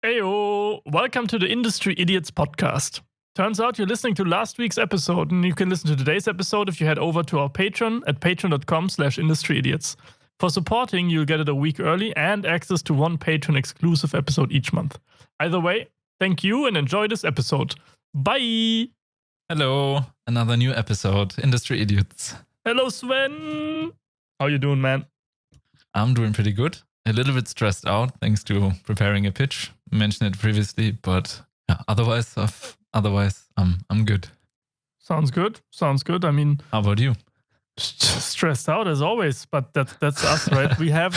Heyo! Welcome to the Industry Idiots podcast. Turns out you're listening to last week's episode, and you can listen to today's episode if you head over to our Patreon at patreon.com/industryidiots. For supporting, you'll get it a week early and access to one Patreon exclusive episode each month. Either way, thank you and enjoy this episode. Bye! Hello, another new episode, Industry Idiots. Hello, Sven! How you doing, man? I'm doing pretty good. A little bit stressed out thanks to preparing a pitch. Mentioned it previously, but yeah, otherwise I'm good. Sounds good. I mean, how about you? Stressed out as always, but that's us, right? We have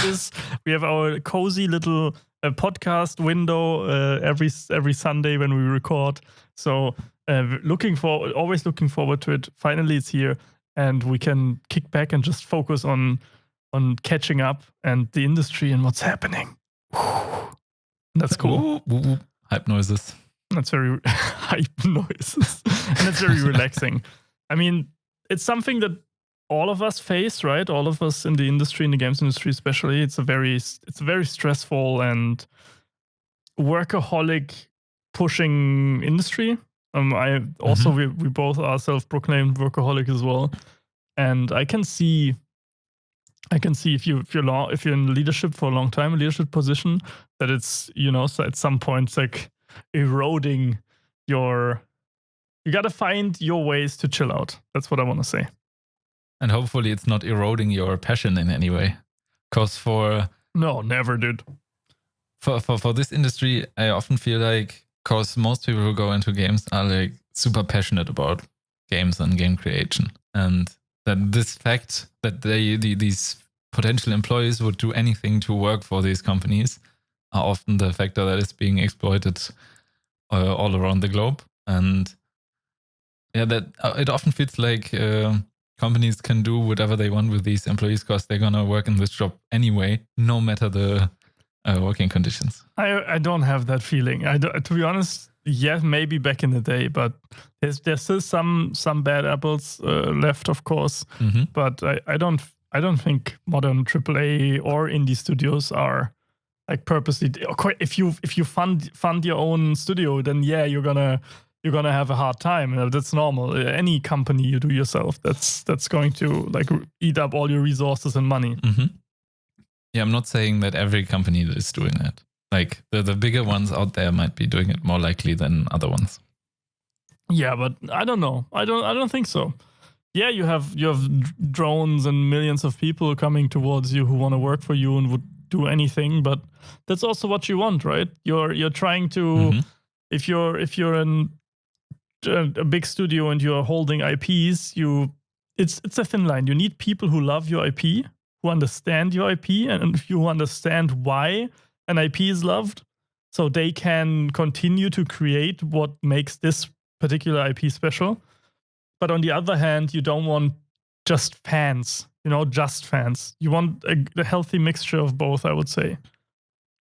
our cozy little podcast window every Sunday when we record. So always looking forward to it. Finally, it's here, and we can kick back and just focus on catching up and the industry and what's happening. That's cool. Ooh. Hype noises. That's very hype noises, and it's very relaxing. I mean, it's something that all of us face, right? All of us in the industry, in the games industry especially. It's a very stressful and workaholic pushing industry. I also we both are self-proclaimed workaholic as well, and I can see if you're in leadership for a long time, a leadership position, that it's, so at some point it's like eroding you got to find your ways to chill out. That's what I want to say. And hopefully it's not eroding your passion in any way. Because no, never, dude. For this industry, I often feel like, because most people who go into games are like super passionate about games and game creation. And that this fact that these potential employees would do anything to work for these companies are often the factor that is being exploited all around the globe. And yeah, that it often feels like companies can do whatever they want with these employees because they're gonna work in this job anyway, no matter the working conditions. I don't have that feeling. To be honest, yes, maybe back in the day, but there's still some bad apples left, of course. Mm-hmm. But I don't think modern AAA or indie studios are like purposely. If you fund your own studio, then yeah, you're gonna have a hard time. That's normal. Any company you do yourself, that's going to like eat up all your resources and money. Mm-hmm. Yeah, I'm not saying that every company is doing that. Like the bigger ones out there might be doing it more likely than other ones. Yeah, but I don't know. I don't think so. Yeah, you have drones and millions of people coming towards you who want to work for you and would do anything, but that's also what you want, right? You're trying to if you're a big studio and you're holding IPs, it's a thin line. You need people who love your IP, who understand your IP, and who understand why an IP is loved, so they can continue to create what makes this particular IP special. But on the other hand, you don't want just fans, just fans. You want a healthy mixture of both, I would say.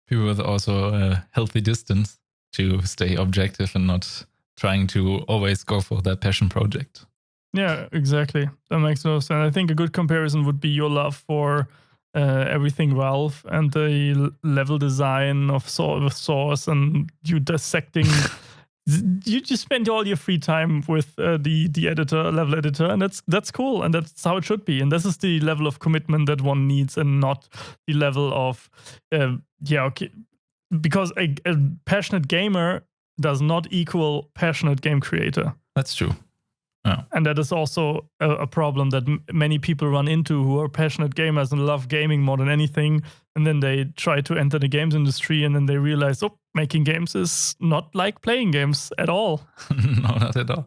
People with also a healthy distance to stay objective and not trying to always go for that passion project. Yeah, exactly. That makes no sense. I think a good comparison would be your love for everything Valve and the level design of Source, and you dissecting. You just spend all your free time with the level editor, and that's cool, and that's how it should be. And this is the level of commitment that one needs, and not the level of because a passionate gamer does not equal passionate game creator. That's true. Yeah. And that is also a problem that many people run into who are passionate gamers and love gaming more than anything. And then they try to enter the games industry, and then they realize, making games is not like playing games at all. No, not at all.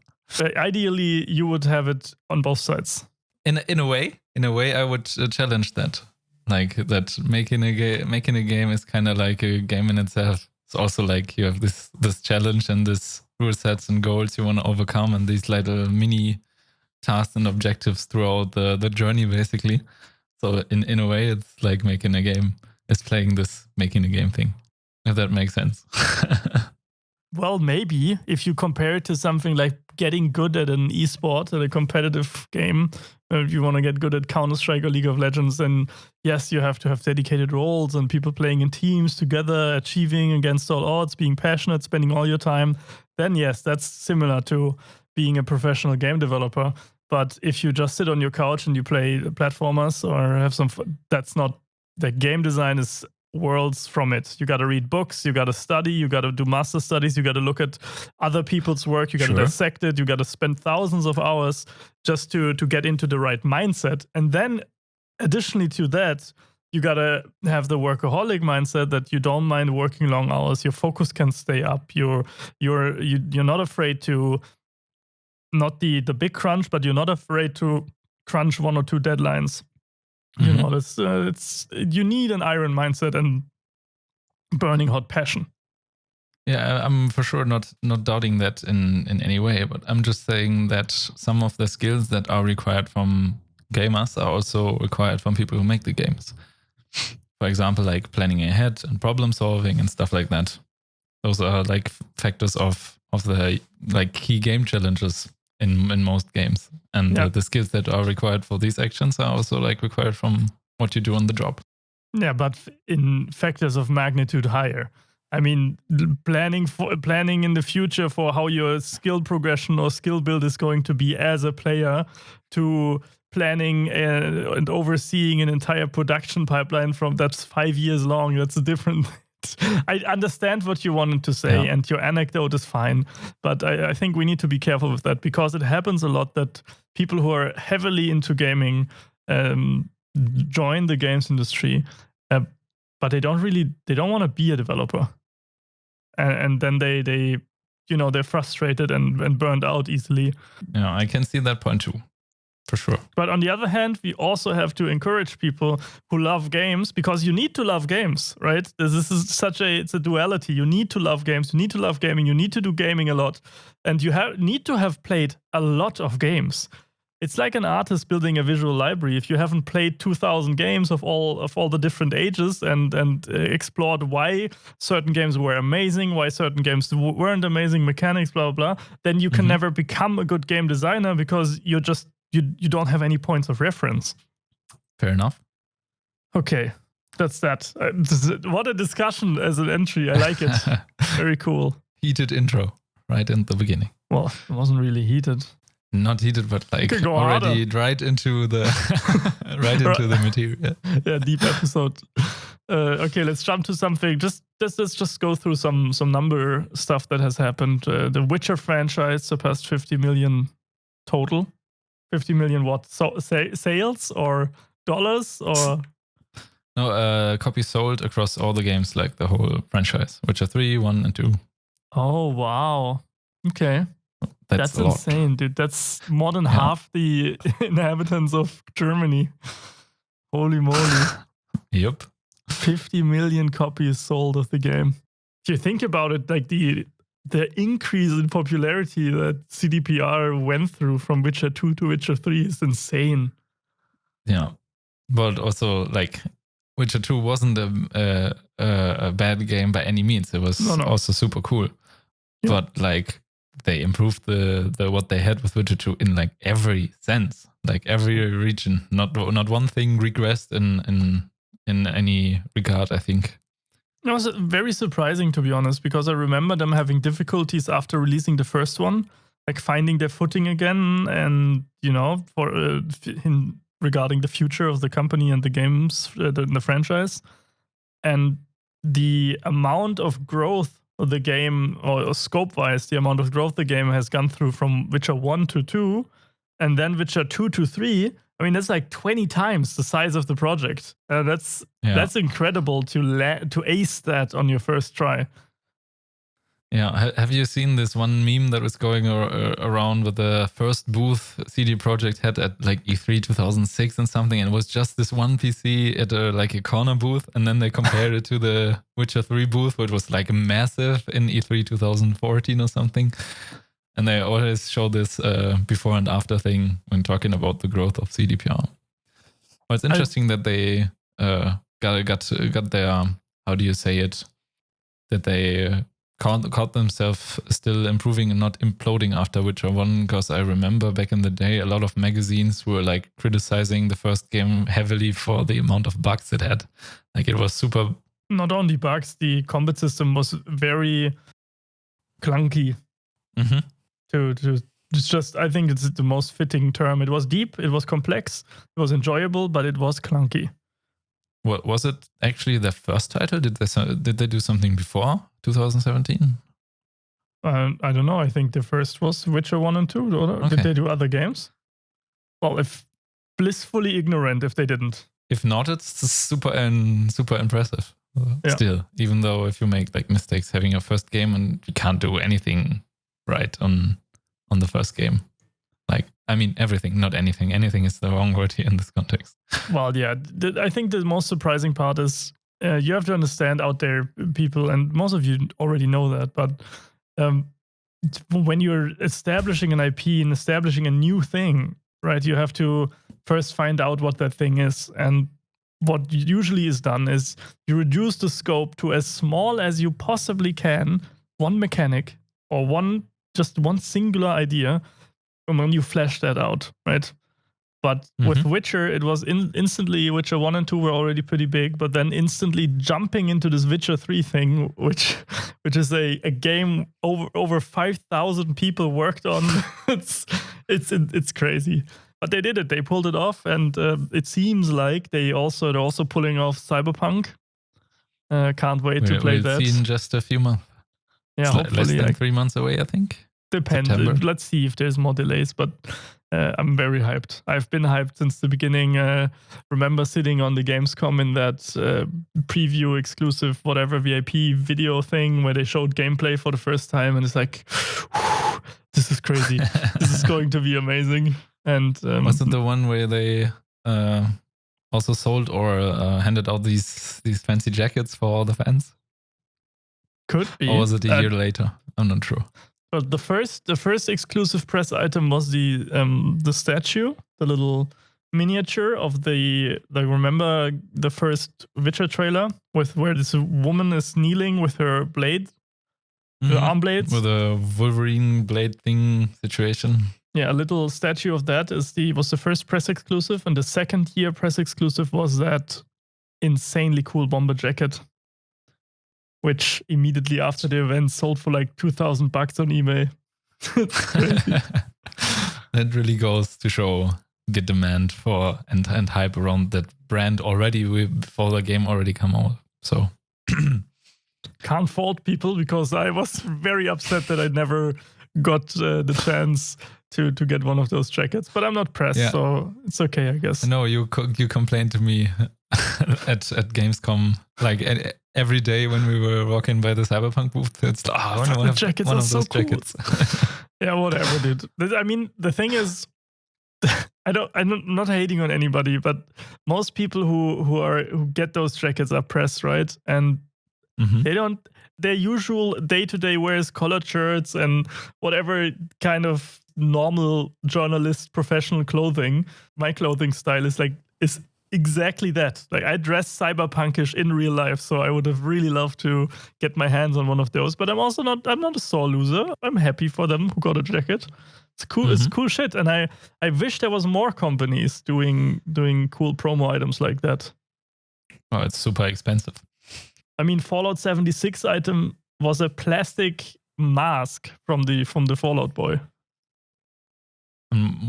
Ideally, you would have it on both sides. In a way, I would challenge that. Like that, making a game is kind of like a game in itself. It's also like you have this challenge and this rule sets and goals you want to overcome, and these little mini tasks and objectives throughout the journey, basically. So in a way, it's like making a game is playing this making a game thing, if that makes sense. Well, maybe if you compare it to something like getting good at an esport, at a competitive game, If you want to get good at Counter-Strike or League of Legends, then yes, you have to have dedicated roles and people playing in teams together, achieving against all odds, being passionate, spending all your time. Then yes, that's similar to being a professional game developer. But if you just sit on your couch and you play platformers or have some fun, that's not, the game design is worlds from it. You got to read books, you got to study, you got to do master studies, you got to look at other people's work, you got to dissect it, you got to spend thousands of hours just to get into the right mindset. And then additionally to that, you got to have the workaholic mindset that you don't mind working long hours, your focus can stay up, you're not afraid to, not the big crunch, but you're not afraid to crunch 1 or 2 deadlines. You know, it's you need an iron mindset and burning hot passion. Yeah, I'm for sure not doubting that in any way, but I'm just saying that some of the skills that are required from gamers are also required from people who make the games. For example, like planning ahead and problem solving and stuff like that. Those are like factors of the like key game challenges in most games. And the skills that are required for these actions are also like required from what you do on the job. Yeah, but in factors of magnitude higher. I mean, planning in the future for how your skill progression or skill build is going to be as a player, to planning and overseeing an entire production pipeline from that's 5 years long. That's a different. I understand what you wanted to say, and your anecdote is fine, but I think we need to be careful with that, because it happens a lot that people who are heavily into gaming join the games industry, but they don't want to be a developer, and then they they're frustrated and burned out easily. Yeah, I can see that point too. For sure. But on the other hand, we also have to encourage people who love games, because you need to love games, right? This is it's a duality. You need to love games, you need to love gaming, you need to do gaming a lot, and you need to have played a lot of games. It's like an artist building a visual library. If you haven't played 2,000 games of all the different ages and explored why certain games were amazing, why certain games weren't amazing, mechanics, blah, blah, blah, then you can never become a good game designer, because you don't have any points of reference. Fair enough. Okay, that's that. What a discussion as an entry. I like it. Very cool. Heated intro right in the beginning. Well, it wasn't really heated. Not heated, but like already right into the into the material. Yeah, deep episode. Okay, let's jump to something. Let's just go through some number stuff that has happened. The Witcher franchise surpassed 50 million total. 50 million what? Sales or dollars or? No, copies sold across all the games, like the whole franchise. Witcher 3, 1 and 2. Oh, wow. Okay. That's a lot. Insane, dude. That's more than half the inhabitants of Germany. Holy moly. Yep. 50 million copies sold of the game. If you think about it, like the increase in popularity that CDPR went through from Witcher 2 to Witcher 3 is insane. Yeah. But also, like, Witcher 2 wasn't a bad game by any means. It was also super cool. Yeah. But, like, they improved the what they had with Witcher 2 in, like, every sense. Like, every region. Not one thing regressed in any regard, I think. It was very surprising, to be honest, because I remember them having difficulties after releasing the first one, like finding their footing again, and regarding the future of the company and the games, the franchise, and the amount of growth of the game, or scope-wise, the amount of growth the game has gone through from Witcher 1 to 2, and then Witcher 2 to 3. I mean, that's like 20 times the size of the project. That's incredible to ace that on your first try. Yeah, have you seen this one meme that was going around with the first booth CD Projekt had at like E3 2006 and something, and it was just this one PC at a corner booth, and then they compared it to the Witcher 3 booth, which was like massive in E3 2014 or something. And they always show this before and after thing when talking about the growth of CDPR. Well, it's interesting that they got their, how do you say it? That they caught themselves still improving and not imploding after Witcher 1, because I remember back in the day a lot of magazines were like criticizing the first game heavily for the amount of bugs it had. Like it was super. Not only bugs, the combat system was very clunky. Mm-hmm. It's just, I think it's the most fitting term. It was deep, it was complex, it was enjoyable, but it was clunky. What was it actually their first title? Did they do something before 2017? I don't know. I think the first was Witcher 1 and 2. Or Okay. did they do other games? Well, if blissfully ignorant if they didn't. If not, it's super impressive. Yeah. Still, even though if you make like mistakes having your first game and you can't do anything right on the first game. Like, I mean, everything, not anything. Anything is the wrong word here in this context. Well, yeah. I think the most surprising part is you have to understand out there, people, and most of you already know that, but when you're establishing an IP and establishing a new thing, right, you have to first find out what that thing is. And what usually is done is you reduce the scope to as small as you possibly can, one mechanic or one singular idea, and then you flesh that out, right? But with Witcher, it was instantly, Witcher 1 and 2 were already pretty big, but then instantly jumping into this Witcher 3 thing, which is a game over 5,000 people worked on. it's crazy. But they did it. They pulled it off, and it seems like they're also pulling off Cyberpunk. Can't wait to play that. We'll see in just a few months. Yeah, it's hopefully. Less than 3 months away, I think. Depends. September. Let's see if there's more delays, but I'm very hyped. I've been hyped since the beginning. Remember sitting on the Gamescom in that preview exclusive whatever VIP video thing where they showed gameplay for the first time, and it's like, this is crazy. This is going to be amazing. And wasn't the one where they also sold or handed out these fancy jackets for all the fans? Could be. Or was it a year later? I'm not sure. But the first exclusive press item was the statue, the little miniature of remember the first Witcher trailer where this woman is kneeling with her blade, her arm blades, with a Wolverine blade thing situation. Yeah, a little statue of that was the first press exclusive, and the second year press exclusive was that insanely cool bomber jacket, which immediately after the event sold for like $2,000 on eBay. It's crazy. That really goes to show the demand for and hype around that brand already before the game already come out. So can't fault people, because I was very upset that I never got the chance to get one of those jackets. But I'm not pressed, so it's okay, I guess. No, you complained to me at Gamescom like every day when we were walking by the Cyberpunk booth. It's like, I want to have jackets one are of those so jackets. Cool. Yeah, whatever, dude. I mean, the thing is, I'm not hating on anybody, but most people who get those jackets are press, right? And they don't. Their usual day-to-day wear is collared shirts and whatever kind of normal journalist professional clothing. My clothing style is exactly that. Like, I dress cyberpunkish in real life, so I would have really loved to get my hands on one of those. But I'm not a sore loser. I'm happy for them who got a jacket. It's cool. It's cool shit, and I wish there was more companies doing cool promo items like that. Oh, it's super expensive. I mean, Fallout 76 item was a plastic mask from the Fallout boy.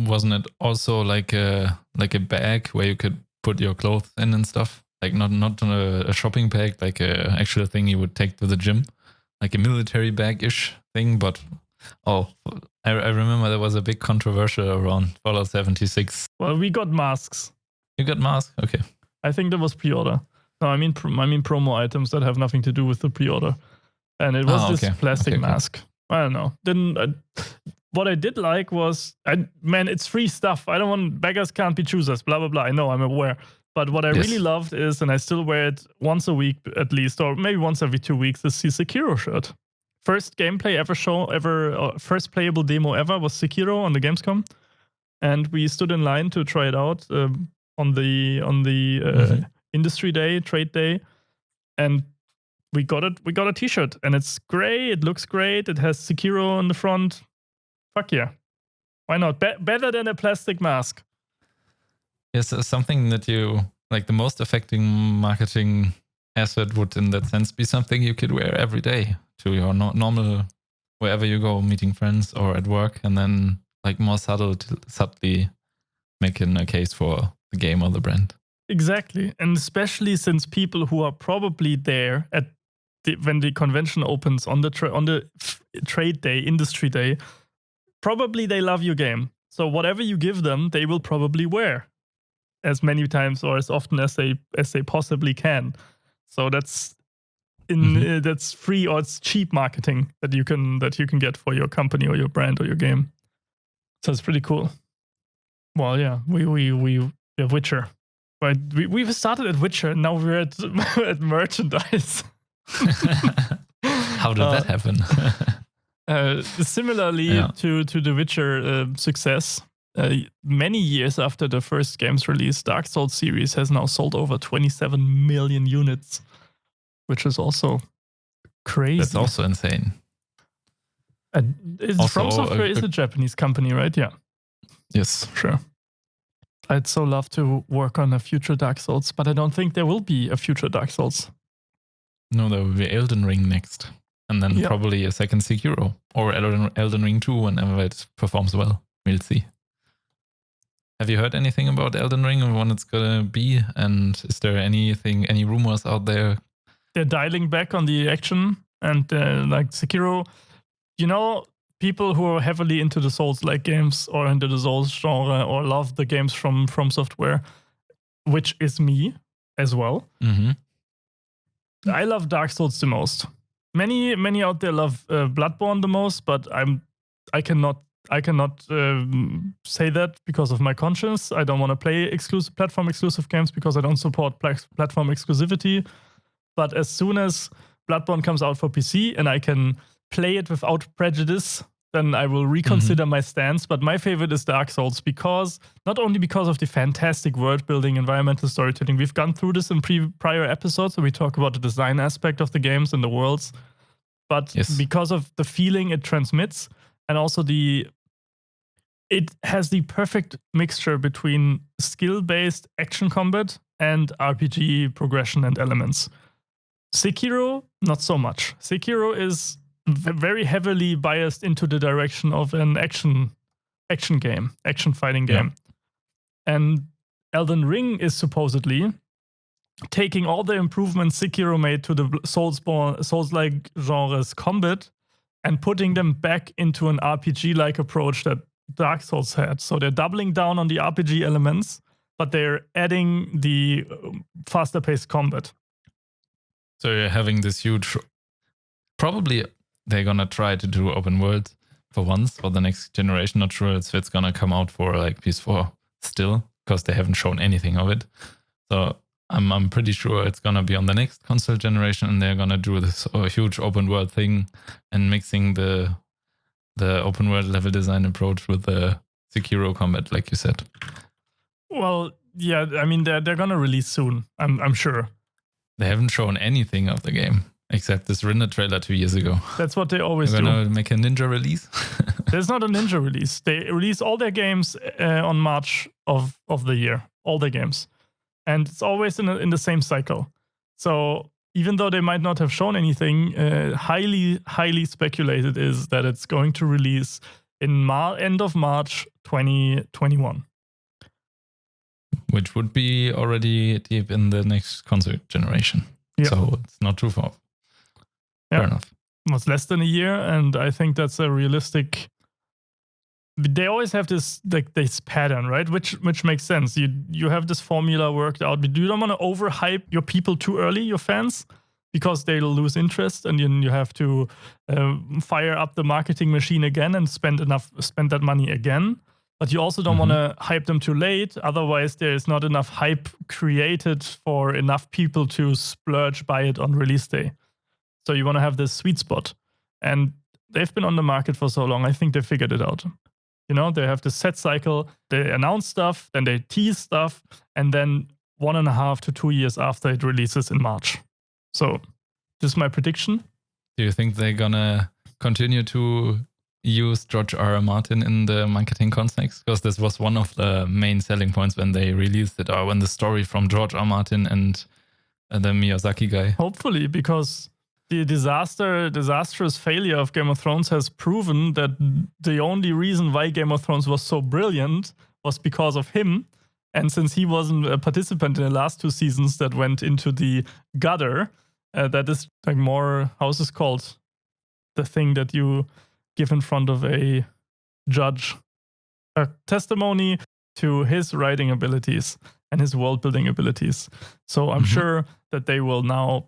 Wasn't it also like a bag where you could put your clothes in and stuff? Like not a shopping bag, like a actual thing you would take to the gym, like a military bag-ish thing. But I remember there was a big controversial around Fallout 76. Well, we got masks. You got masks? Okay. I think that was pre-order. No, I mean promo items that have nothing to do with the pre-order. And it was this plastic mask. I don't know. What I did like was, it's free stuff. I don't want, beggars can't be choosers, blah, blah, blah. I know, I'm aware. But what I really loved is, and I still wear it once a week at least, or maybe once every 2 weeks, is the Sekiro shirt. First gameplay first playable demo ever was Sekiro on the Gamescom. And we stood in line to try it out on the industry day, trade day. And we got it. We got a T-shirt, and it's gray. It looks great. It has Sekiro on the front. Fuck yeah, why not? Better than a plastic mask. Yes, something that you like. The most affecting marketing asset would, in that sense, be something you could wear every day to your normal wherever you go, meeting friends or at work, and then like more subtly making a case for the game or the brand. Exactly, and especially since people who are probably there at when the convention opens on the trade day, industry day, probably they love your game. So whatever you give them, they will probably wear as many times or as often as they possibly can. So that's that's free or it's cheap marketing that you can get for your company or your brand or your game. So it's pretty cool. Well, yeah, we have Witcher. Right, we've started at Witcher, and now we're at merchandise. How did that happen? Similarly to the Witcher success, many years after the first game's release, Dark Souls series has now sold over 27 million units, which is also crazy. That's also insane. From Software is a Japanese company, right? Yeah. Yes. Sure. I'd so love to work on a future Dark Souls, but I don't think there will be a future Dark Souls. No, there will be Elden Ring next. And then probably a second Sekiro. Or Elden Ring 2 whenever it performs well. We'll see. Have you heard anything about Elden Ring and when it's gonna be? And is there any rumors out there? They're dialing back on the action and like Sekiro. You know, people who are heavily into the Souls-like games or into the Souls genre or love the games from Software, which is me as well. Mm-hmm. I love Dark Souls the most. Many out there love Bloodborne the most, but I cannot say that because of my conscience. I don't want to play platform exclusive games because I don't support platform exclusivity. But as soon as Bloodborne comes out for PC and I can play it without prejudice, then I will reconsider my stance. But my favorite is Dark Souls not only because of the fantastic world building, environmental storytelling. We've gone through this in prior episodes, where we talk about the design aspect of the games and the worlds, but because of the feeling it transmits, and also it has the perfect mixture between skill-based action combat and RPG progression and elements. Sekiro, not so much. Sekiro is very heavily biased into the direction of an action fighting game. And Elden Ring is supposedly taking all the improvements Sekiro made to the Souls-like genre's combat and putting them back into an RPG-like approach that Dark Souls had. So they're doubling down on the RPG elements, but they're adding the faster-paced combat. So you're having this huge... Probably they're gonna try to do open world for once for the next generation. Not sure if it's gonna come out for like PS4 still, because they haven't shown anything of it. So I'm pretty sure it's gonna be on the next console generation, and they're gonna do this huge open world thing and mixing the open world level design approach with the Sekiro combat, like you said. Well, yeah, I mean they're gonna release soon. I'm sure. They haven't shown anything of the game except this render trailer 2 years ago. That's what they always They're do. gonna make a ninja release. There's not a ninja release. They release all their games on March of the year. All their games. And it's always in the same cycle. So even though they might not have shown anything, highly speculated is that it's going to release in end of March 2021. Which would be already deep in the next console generation. Yeah. So it's not too far. Fair enough. It's less than a year, and I think that's a realistic... They always have this pattern, right? Which makes sense. You have this formula worked out, but you don't want to overhype your people too early, your fans, because they'll lose interest, and then you have to fire up the marketing machine again and spend that money again. But you also don't want to hype them too late, otherwise there is not enough hype created for enough people to splurge buy it on release day. So you want to have this sweet spot, and they've been on the market for so long. I think they figured it out. You know, they have this set cycle, they announce stuff, then they tease stuff, and then 1.5 to 2 years after it releases in March. So This is my prediction. Do you think they're gonna continue to use George R.R. Martin in the marketing context? Because this was one of the main selling points when they released it, or when the story from George R. Martin and the Miyazaki guy. Hopefully, because the disastrous failure of Game of Thrones has proven that the only reason why Game of Thrones was so brilliant was because of him. And since he wasn't a participant in the last 2 seasons that went into the gutter, that is like more, how's this called? The thing that you give in front of a judge. A testimony to his writing abilities and his world building abilities. So I'm sure that they will now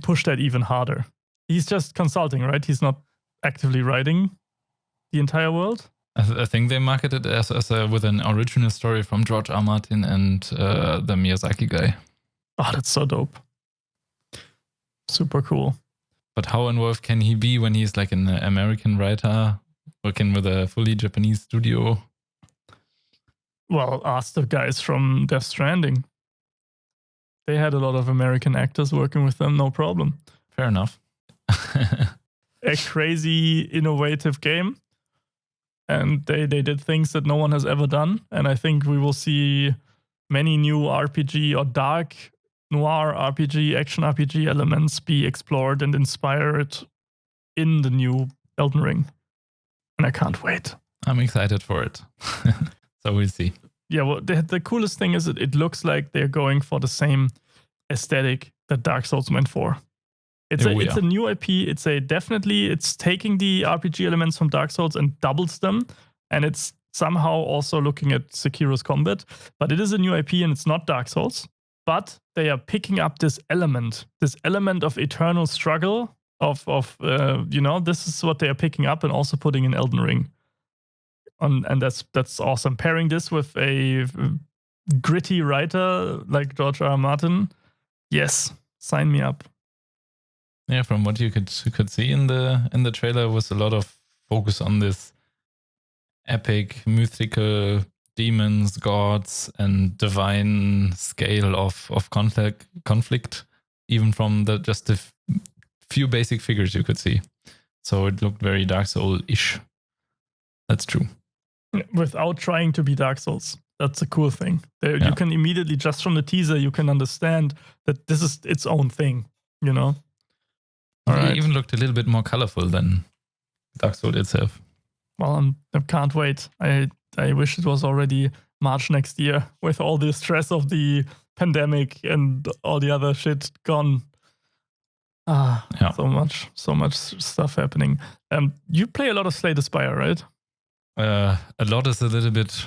push that even harder. He's just consulting, right? He's not actively writing the entire world. I think they market it as with an original story from George R. Martin and the Miyazaki guy. Oh, that's so dope. Super cool. But how involved can he be when he's like an American writer working with a fully Japanese studio? Well, ask the guys from Death Stranding. They had a lot of American actors working with them, no problem. Fair enough. A crazy, innovative game. And they did things that no one has ever done. And I think we will see many new RPG or dark noir RPG, action RPG elements be explored and inspired in the new Elden Ring. And I can't wait. I'm excited for it. So we'll see. Yeah, well, the coolest thing is it looks like they're going for the same aesthetic that Dark Souls went for. It's a new IP. It's taking the RPG elements from Dark Souls and doubles them, and it's somehow also looking at Sekiro's combat. But it is a new IP and it's not Dark Souls. But they are picking up this element of eternal struggle. This is what they are picking up and also putting in Elden Ring. And that's awesome. Pairing this with a gritty writer like George R. Martin, yes, sign me up. Yeah, from what you could see in the trailer was a lot of focus on this epic, mythical demons, gods, and divine scale of conflict, even from just the few basic figures you could see. So it looked very Dark Souls-ish. That's true. Without trying to be Dark Souls. That's a cool thing. You can immediately, just from the teaser, you can understand that this is its own thing, you know? It even looked a little bit more colorful than Dark Souls itself. Well, I can't wait. I wish it was already March next year with all the stress of the pandemic and all the other shit gone. So much stuff happening. You play a lot of Slay the Spire, right? A lot is a little bit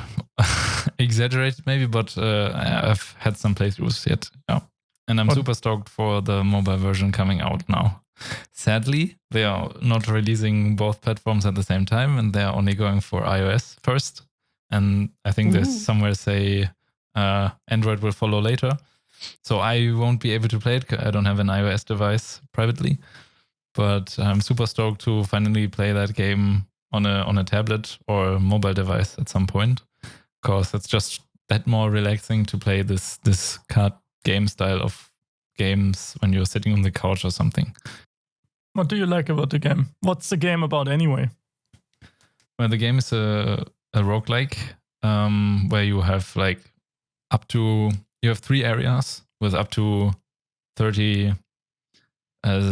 exaggerated maybe, but I've had some playthroughs yet. Yeah. And I'm super stoked for the mobile version coming out now. Sadly, they are not releasing both platforms at the same time, and they're only going for iOS first. And I think there's somewhere say Android will follow later. So I won't be able to play it. I don't have an iOS device privately. But I'm super stoked to finally play that game on a tablet or a mobile device at some point. Because it's just that more relaxing to play this card game style of games when you're sitting on the couch or something. What do you like about the game? What's the game about anyway? Well, the game is a roguelike where you have you have 3 areas with up to 30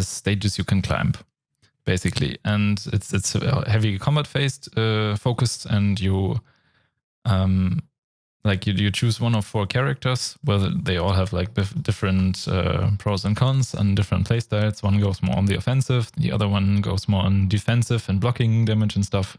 stages you can climb, basically. And it's heavy combat focused, and you you choose one of 4 characters, where they all have different pros and cons and different playstyles. One goes more on the offensive, the other one goes more on defensive and blocking damage and stuff.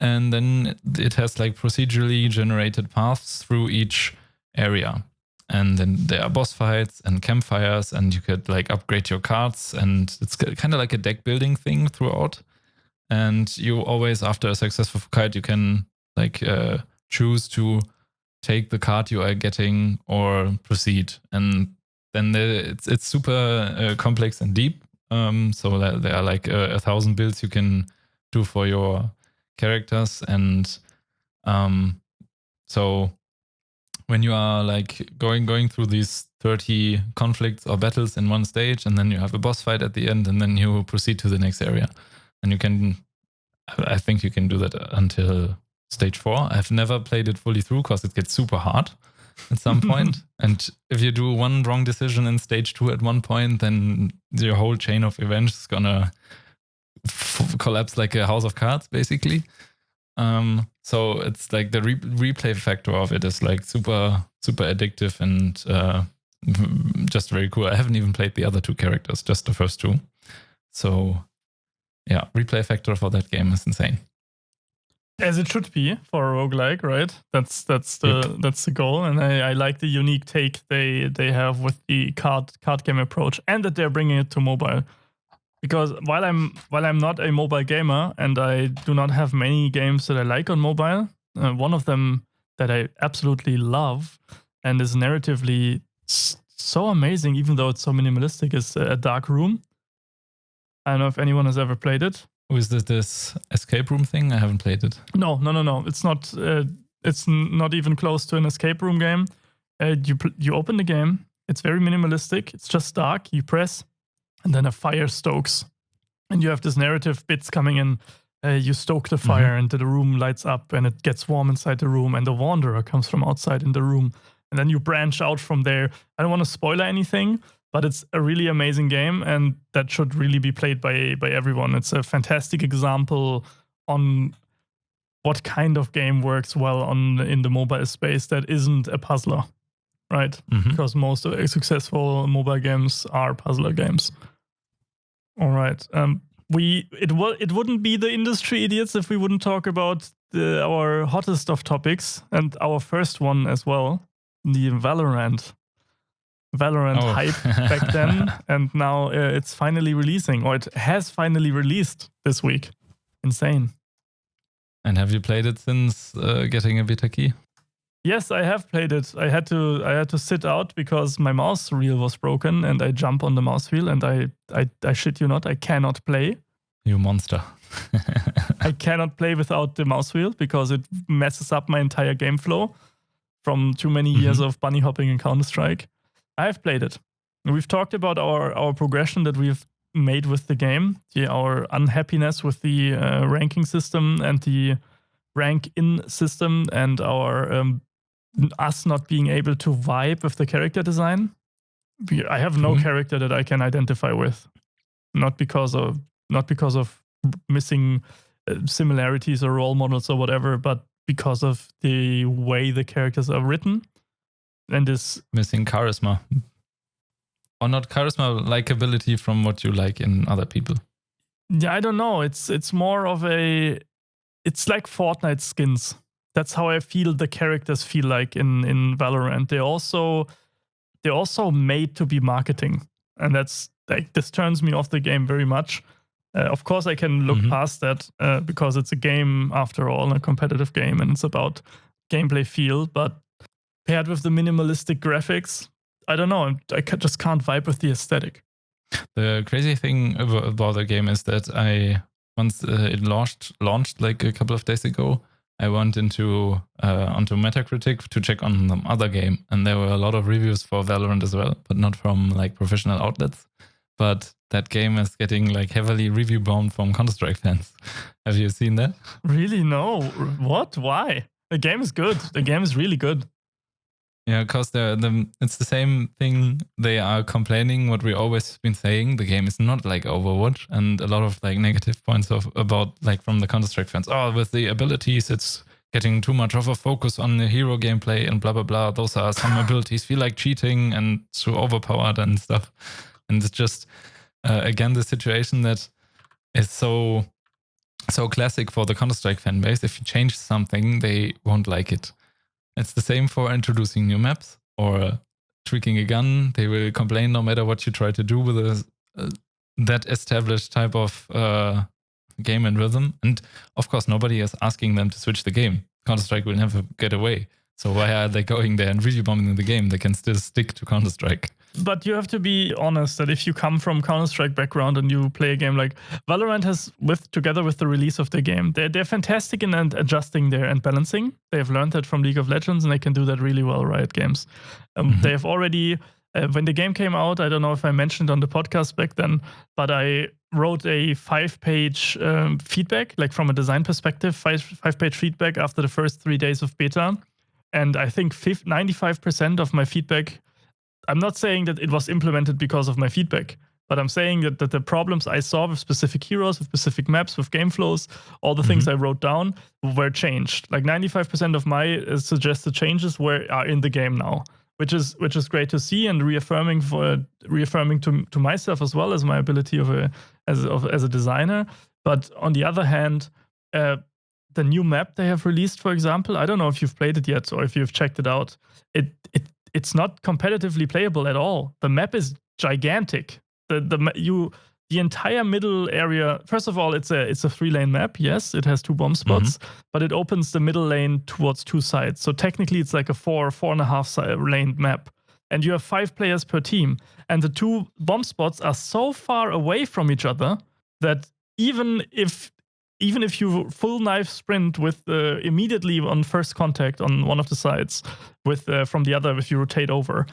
And then it has procedurally generated paths through each area. And then there are boss fights and campfires, and you could upgrade your cards, and it's kind of like a deck building thing throughout. And you always, after a successful fight, you can choose to take the card you are getting or proceed. And then it's super complex and deep. So there are 1,000 builds you can do for your characters. And so when you are going through these 30 conflicts or battles in one stage, and then you have a boss fight at the end, and then you proceed to the next area. And I think you can do that until stage 4. I've never played it fully through because it gets super hard at some point. And if you do one wrong decision in stage 2 at one point, then your whole chain of events is gonna collapse like a house of cards, basically. So it's like the replay factor of it is like super, super addictive and just very cool. I haven't even played the other 2 characters, just the first 2. So yeah, replay factor for that game is insane. As it should be for a roguelike, right? That's the goal, and I like the unique take they have with the card game approach, and that they're bringing it to mobile. Because while I'm not a mobile gamer and I do not have many games that I like on mobile, one of them that I absolutely love and is narratively so amazing, even though it's so minimalistic, is A Dark Room. I don't know if anyone has ever played it. Is this escape room thing? I haven't played it. No. It's not. It's not even close to an escape room game. You open the game. It's very minimalistic. It's just dark. You press, and then a fire stokes, and you have this narrative bits coming in. You stoke the fire, and the room lights up, and it gets warm inside the room, and the wanderer comes from outside in the room, and then you branch out from there. I don't want to spoil anything, but it's a really amazing game, and that should really be played by everyone. It's a fantastic example on what kind of game works well in the mobile space that isn't a puzzler, right? Because most of successful mobile games are puzzler games. All right. It wouldn't be the industry idiots if we wouldn't talk about our hottest of topics, and our first one as well, the Valorant hype back then, and now it's finally releasing, or it has finally released this week. Insane. And have you played it since getting a beta key? Yes, I have played it. I had to sit out because my mouse wheel was broken, and I jump on the mouse wheel, and I shit you not, I cannot play. You monster. I cannot play without the mouse wheel because it messes up my entire game flow from too many years of bunny hopping in Counter-Strike. I've played it. We've talked about our progression that we've made with the game, our unhappiness with the ranking system and the rank-in system, and our us not being able to vibe with the character design. I have no character that I can identify with, not because of missing similarities or role models or whatever, but because of the way the characters are written. And this missing charisma, or not charisma, likability from what you like in other people. Yeah, I don't know. It's more of it's like Fortnite skins. That's how I feel the characters feel like in Valorant. They're also made to be marketing, and that's like, this turns me off the game very much. Of course, I can look past that because it's a game after all, a competitive game, and it's about gameplay feel, but paired with the minimalistic graphics, I don't know. I just can't vibe with the aesthetic. The crazy thing about the game is that once it launched like a couple of days ago, I went onto Metacritic to check on the other game, and there were a lot of reviews for Valorant as well, but not from like professional outlets. But that game is getting like heavily review bombed from Counter-Strike fans. Have you seen that? Really? No. What? Why? The game is good. The game is really good. Yeah, because it's the same thing. They are complaining what we always been saying. The game is not like Overwatch, and a lot of like negative points about like from the Counter-Strike fans. Oh, with the abilities, it's getting too much of a focus on the hero gameplay and blah blah blah. Those are some abilities feel like cheating and too overpowered and stuff. And it's just again the situation that is so classic for the Counter-Strike fan base. If you change something, they won't like it. It's the same for introducing new maps or tweaking a gun. They will complain no matter what you try to do with that established type of game and rhythm. And of course, nobody is asking them to switch the game. Counter-Strike will never get away. So why are they going there and review bombing the game? They can still stick to Counter-Strike. But you have to be honest that if you come from Counter-Strike background and you play a game like Valorant has, together with the release of the game, they're fantastic in adjusting there and balancing. They have learned that from League of Legends, and they can do that really well, Riot Games. They have already When the game came out, I don't know if I mentioned on the podcast back then, but I wrote a 5-page feedback, like from a design perspective, 5-page feedback after the first 3 days of beta. And I think 95% of my feedback, I'm not saying that it was implemented because of my feedback, but I'm saying that the problems I saw with specific heroes, with specific maps, with game flows, all the things I wrote down were changed. Like 95% of my suggested changes are in the game now, which is great to see and reaffirming to myself as well as my ability as a designer. But on the other hand, the new map they have released, for example, I don't know if you've played it yet or if you've checked it out. It's not competitively playable at all. The map is gigantic. The entire middle area. First of all, it's a 3-lane map. Yes, it has 2 bomb spots, but it opens the middle lane towards 2 sides. So technically, it's like a 4.5 lane map, and you have 5 players per team. And the 2 bomb spots are so far away from each other that even if you full knife sprint with immediately on first contact on one of the sides with from the other, if you rotate over,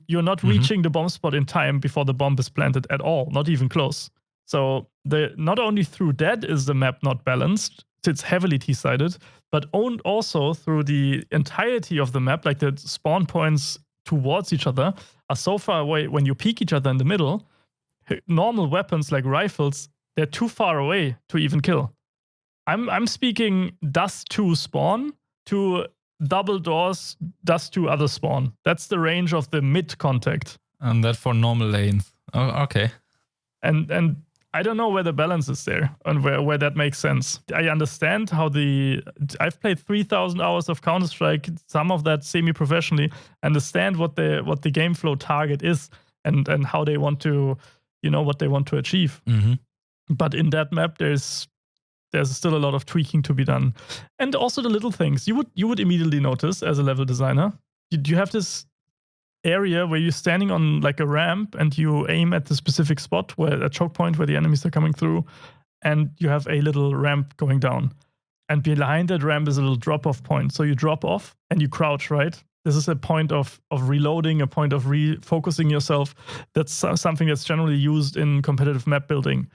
you're not reaching the bomb spot in time before the bomb is planted at all, not even close. So not only through that is the map not balanced, it's heavily T-sided, but also through the entirety of the map, like the spawn points towards each other are so far away. When you peek each other in the middle, normal weapons like rifles, they're too far away to even kill. I'm speaking dust to spawn to double doors, dust to other spawn. That's the range of the mid contact. And that for normal lanes. Oh, okay. And I don't know where the balance is there and where that makes sense. I understand how I've played 3,000 hours of Counter-Strike, some of that semi-professionally, understand what the game flow target is and how they want to, what they want to achieve. But in that map, there's still a lot of tweaking to be done. And also the little things. You would immediately notice as a level designer. You have this area where you're standing on like a ramp and you aim at the specific spot, where a choke point where the enemies are coming through, and you have a little ramp going down. And behind that ramp is a little drop-off point. So you drop off and you crouch, right? This is a point of reloading, a point of refocusing yourself. That's something that's generally used in competitive map building.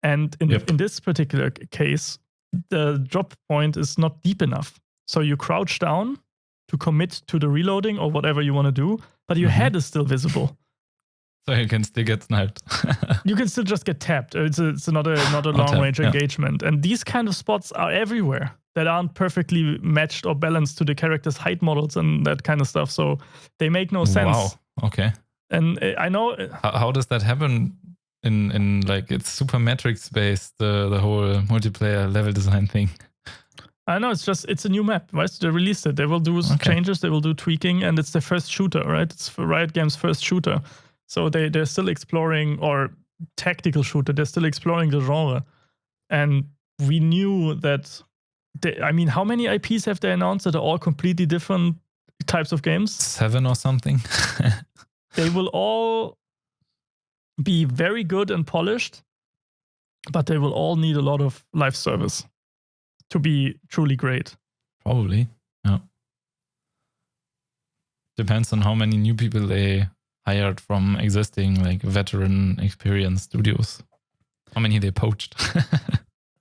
And in this particular case, the drop point is not deep enough. So you crouch down to commit to the reloading or whatever you want to do, but your head is still visible. So you can still get sniped. You can still just get tapped. It's not a long-range engagement. And these kind of spots are everywhere that aren't perfectly matched or balanced to the character's height models and that kind of stuff. So they make no sense. Wow, okay. And I know... How does that happen? In like it's super metrics based, the whole multiplayer level design thing. I know, it's a new map, right? They released it. They will do changes, they will do tweaking, and it's their first shooter, right? It's for Riot Games' first shooter. So they're still exploring, or tactical shooter, they're still exploring the genre. And we knew that, how many IPs have they announced that are all completely different types of games? 7 or something. They will all be very good and polished, but they will all need a lot of live service to be truly great. Probably, yeah. Depends on how many new people they hired from existing, like veteran experienced studios. How many they poached.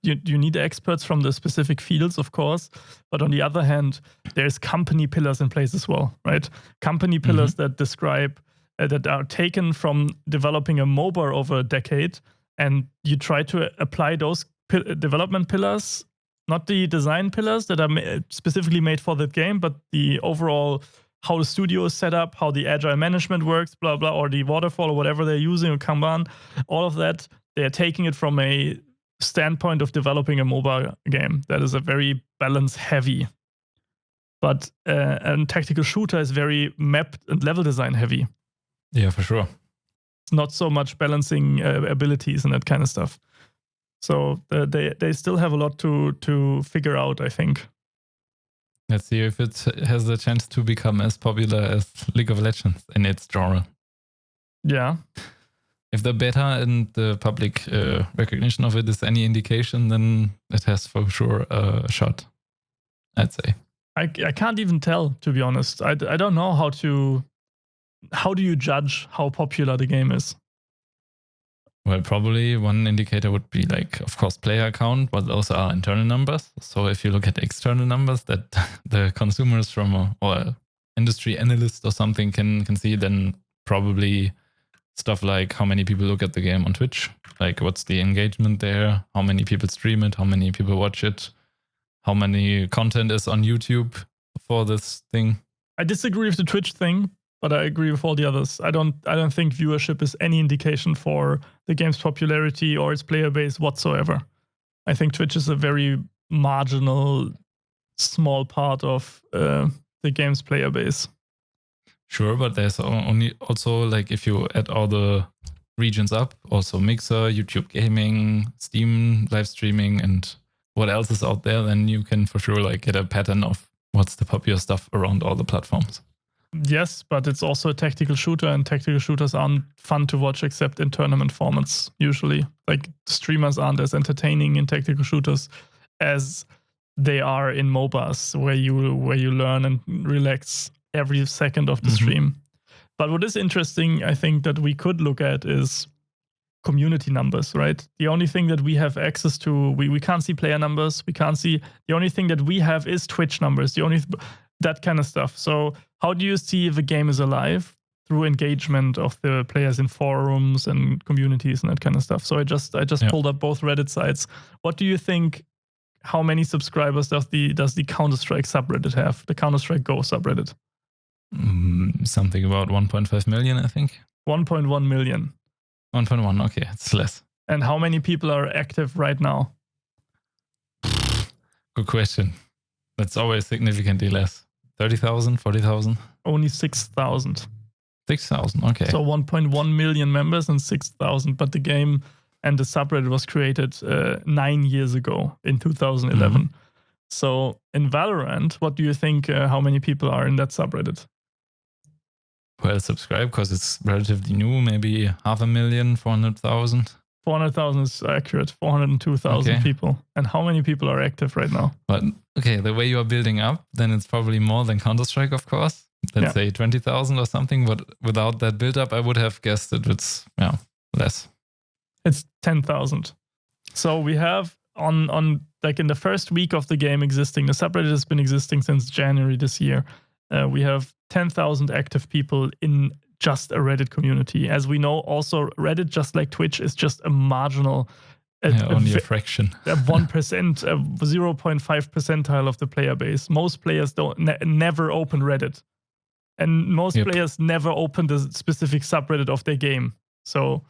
You need experts from the specific fields, of course, but on the other hand, there's company pillars in place as well, right? Company pillars that describe that are taken from developing a MOBA over a decade, and you try to apply those development pillars, not the design pillars that are specifically made for that game, but the overall how the studio is set up, how the agile management works, blah, blah, or the waterfall or whatever they're using, or Kanban, all of that, they're taking it from a standpoint of developing a MOBA game that is a very balance heavy. But a tactical shooter is very map and level design heavy. Yeah, for sure. It's not so much balancing abilities and that kind of stuff. So they still have a lot to figure out, I think. Let's see if it has the chance to become as popular as League of Legends in its genre. Yeah. If the beta and the public recognition of it is any indication, then it has for sure a shot, I'd say. I can't even tell, to be honest. I don't know how to how do you judge how popular the game is? Well, probably one indicator would be like, of course, player count, but those are internal numbers. So if you look at external numbers that the consumers from or industry analyst or something can see, then probably stuff like how many people look at the game on Twitch, like what's the engagement there, how many people stream it, how many people watch it, how many content is on YouTube for this thing. I disagree with the Twitch thing, but I agree with all the others. I don't think viewership is any indication for the game's popularity or its player base whatsoever. I think Twitch is a very marginal, small part of the game's player base. Sure, but there's only also like if you add all the regions up, also Mixer, YouTube Gaming, Steam live streaming, and what else is out there, then you can for sure like get a pattern of what's the popular stuff around all the platforms. Yes, but it's also a tactical shooter, and tactical shooters aren't fun to watch except in tournament formats usually. Like streamers aren't as entertaining in tactical shooters as they are in MOBAs, where you learn and relax every second of the stream. But what is interesting, I think, that we could look at is community numbers, right? The only thing that we have access to, we can't see player numbers, we can't see, the only thing that we have is Twitch numbers, that kind of stuff. So how do you see if a game is alive? Through engagement of the players in forums and communities and that kind of stuff. So I just pulled up both Reddit sites. What do you think? How many subscribers does the Counter-Strike subreddit have? The Counter-Strike Go subreddit? Something about 1.5 million, I think. 1.1 million. 1.1, okay, it's less. And how many people are active right now? Good question. That's always significantly less. 30,000, 40,000? Only 6,000. 6,000, okay. So 1.1 million members and 6,000. But the game and the subreddit was created 9 years ago in 2011. So in Valorant, what do you think, how many people are in that subreddit? Well, subscribe because it's relatively new, maybe 500,000, 400,000. 400,000 is accurate, 402,000 people. And how many people are active right now? But okay, the way you are building up, then it's probably more than Counter-Strike, of course. Let's say 20,000 or something. But without that build up, I would have guessed it's less. It's 10,000. So we have on like in the first week of the game existing, the subreddit has been existing since January this year. We have 10,000 active people in just a Reddit community. As we know, also Reddit, just like Twitch, is just a marginal, only a fraction, 1%, 0.5 percentile of the player base. Most players never open Reddit, and most players never open the specific subreddit of their game. So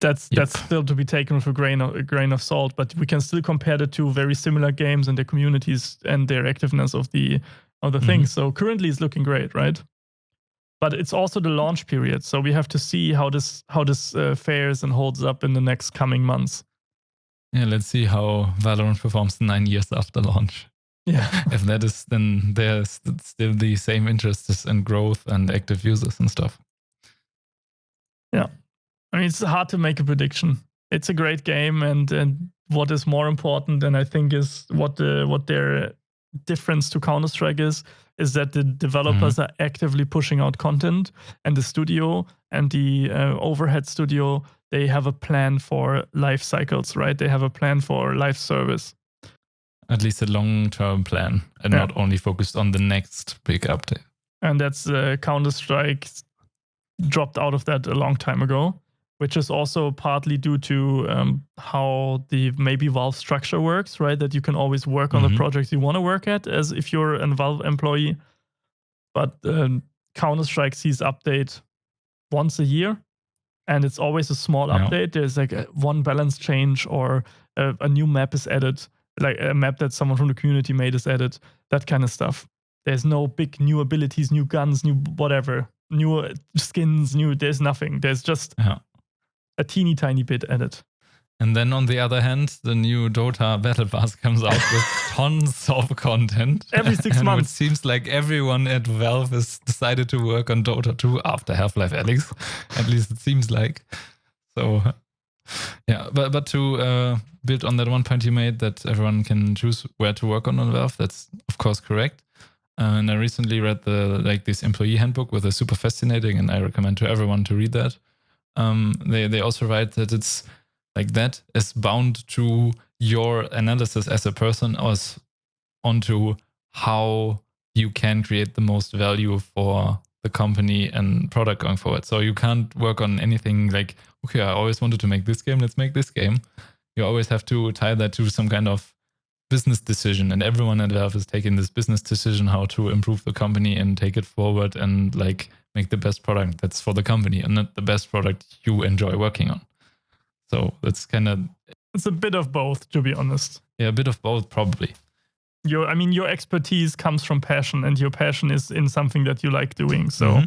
that's still to be taken with a grain of salt. But we can still compare the two very similar games and their communities and their activeness of the things. So currently it's looking great, right? But it's also the launch period, so we have to see how this fares and holds up in the next coming months. Yeah, let's see how Valorant performs 9 years after launch. Yeah, if that is, then there's still the same interests and growth and active users and stuff. Yeah, I mean, it's hard to make a prediction. It's a great game, and what is more important, and I think is what their difference to Counter-Strike is that the developers are actively pushing out content, and the studio and the overhead studio, they have a plan for life cycles, right? They have a plan for live service. At least a long-term plan, and not only focused on the next big update. And that's Counter-Strike dropped out of that a long time ago, which is also partly due to how the maybe Valve structure works, right? That you can always work on the projects you want to work at as if you're a Valve employee. But Counter-Strike sees update once a year, and it's always a small update. There's like one balance change or a new map is added, like a map that someone from the community made is added, that kind of stuff. There's no big new abilities, new guns, new whatever, new skins, there's nothing. There's just a teeny tiny bit added. And then on the other hand, the new Dota Battle Pass comes out with tons of content. Every 6 months. It seems like everyone at Valve has decided to work on Dota 2 after Half-Life Alyx. At least it seems like. So, yeah. But to build on that one point you made, that everyone can choose where to work on Valve, that's of course correct. And I recently read this employee handbook, which is super fascinating, and I recommend to everyone to read that. They also write that it's like that is bound to your analysis as a person, as onto how you can create the most value for the company and product going forward. So you can't work on anything like, okay, I always wanted to make this game, let's make this game. You always have to tie that to some kind of business decision, and everyone at Valve is taking this business decision how to improve the company and take it forward and like make the best product that's for the company and not the best product you enjoy working on. So that's kind of... It's a bit of both, to be honest. Yeah, a bit of both, probably. Your expertise comes from passion, and your passion is in something that you like doing. So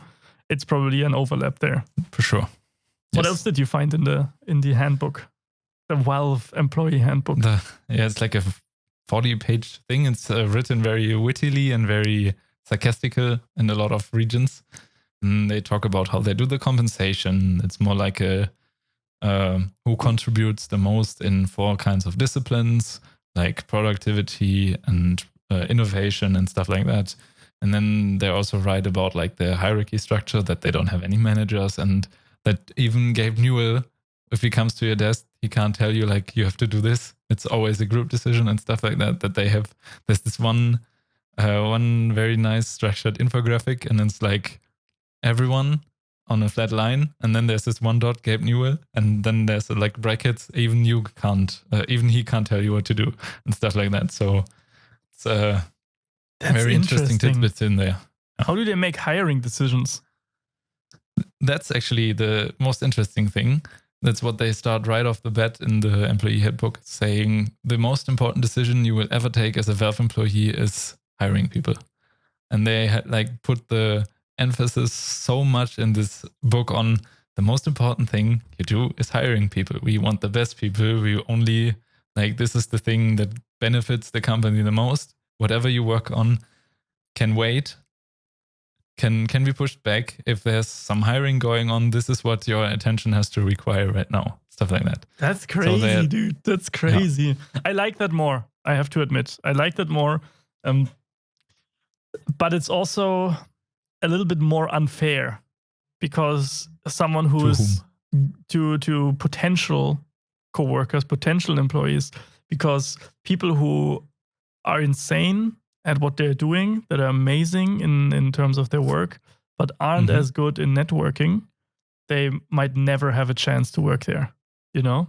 it's probably an overlap there. For sure. What else did you find in the handbook? The Valve employee handbook. It's like a 40-page thing. It's written very wittily and very sarcastical in a lot of regions. And they talk about how they do the compensation. It's more like who contributes the most in 4 kinds of disciplines, like productivity and innovation and stuff like that. And then they also write about like the hierarchy structure, that they don't have any managers, and that even Gabe Newell, if he comes to your desk, he can't tell you like you have to do this. It's always a group decision and stuff like that. That they have. There's this one very nice structured infographic, and it's like everyone on a flat line, and then there's this one dot, Gabe Newell, and then there's like brackets. Even he can't tell you what to do and stuff like that. So it's very interesting tidbits in there. How do they make hiring decisions? That's actually the most interesting thing. That's what they start right off the bat in the employee handbook, saying the most important decision you will ever take as a Valve employee is hiring people. And they had like put the emphasis so much in this book on the most important thing you do is hiring people. We want the best people. We only like, this is the thing that benefits the company the most. Whatever you work on can wait, can be pushed back. If there's some hiring going on, this is what your attention has to require right now. Stuff like that. That's crazy, dude. That's crazy. Yeah. I like that more. I have to admit, I like that more. But it's also a little bit more unfair, because someone who is to potential coworkers, potential employees, because people who are insane at what they're doing, that are amazing in terms of their work, but aren't as good in networking, they might never have a chance to work there, you know?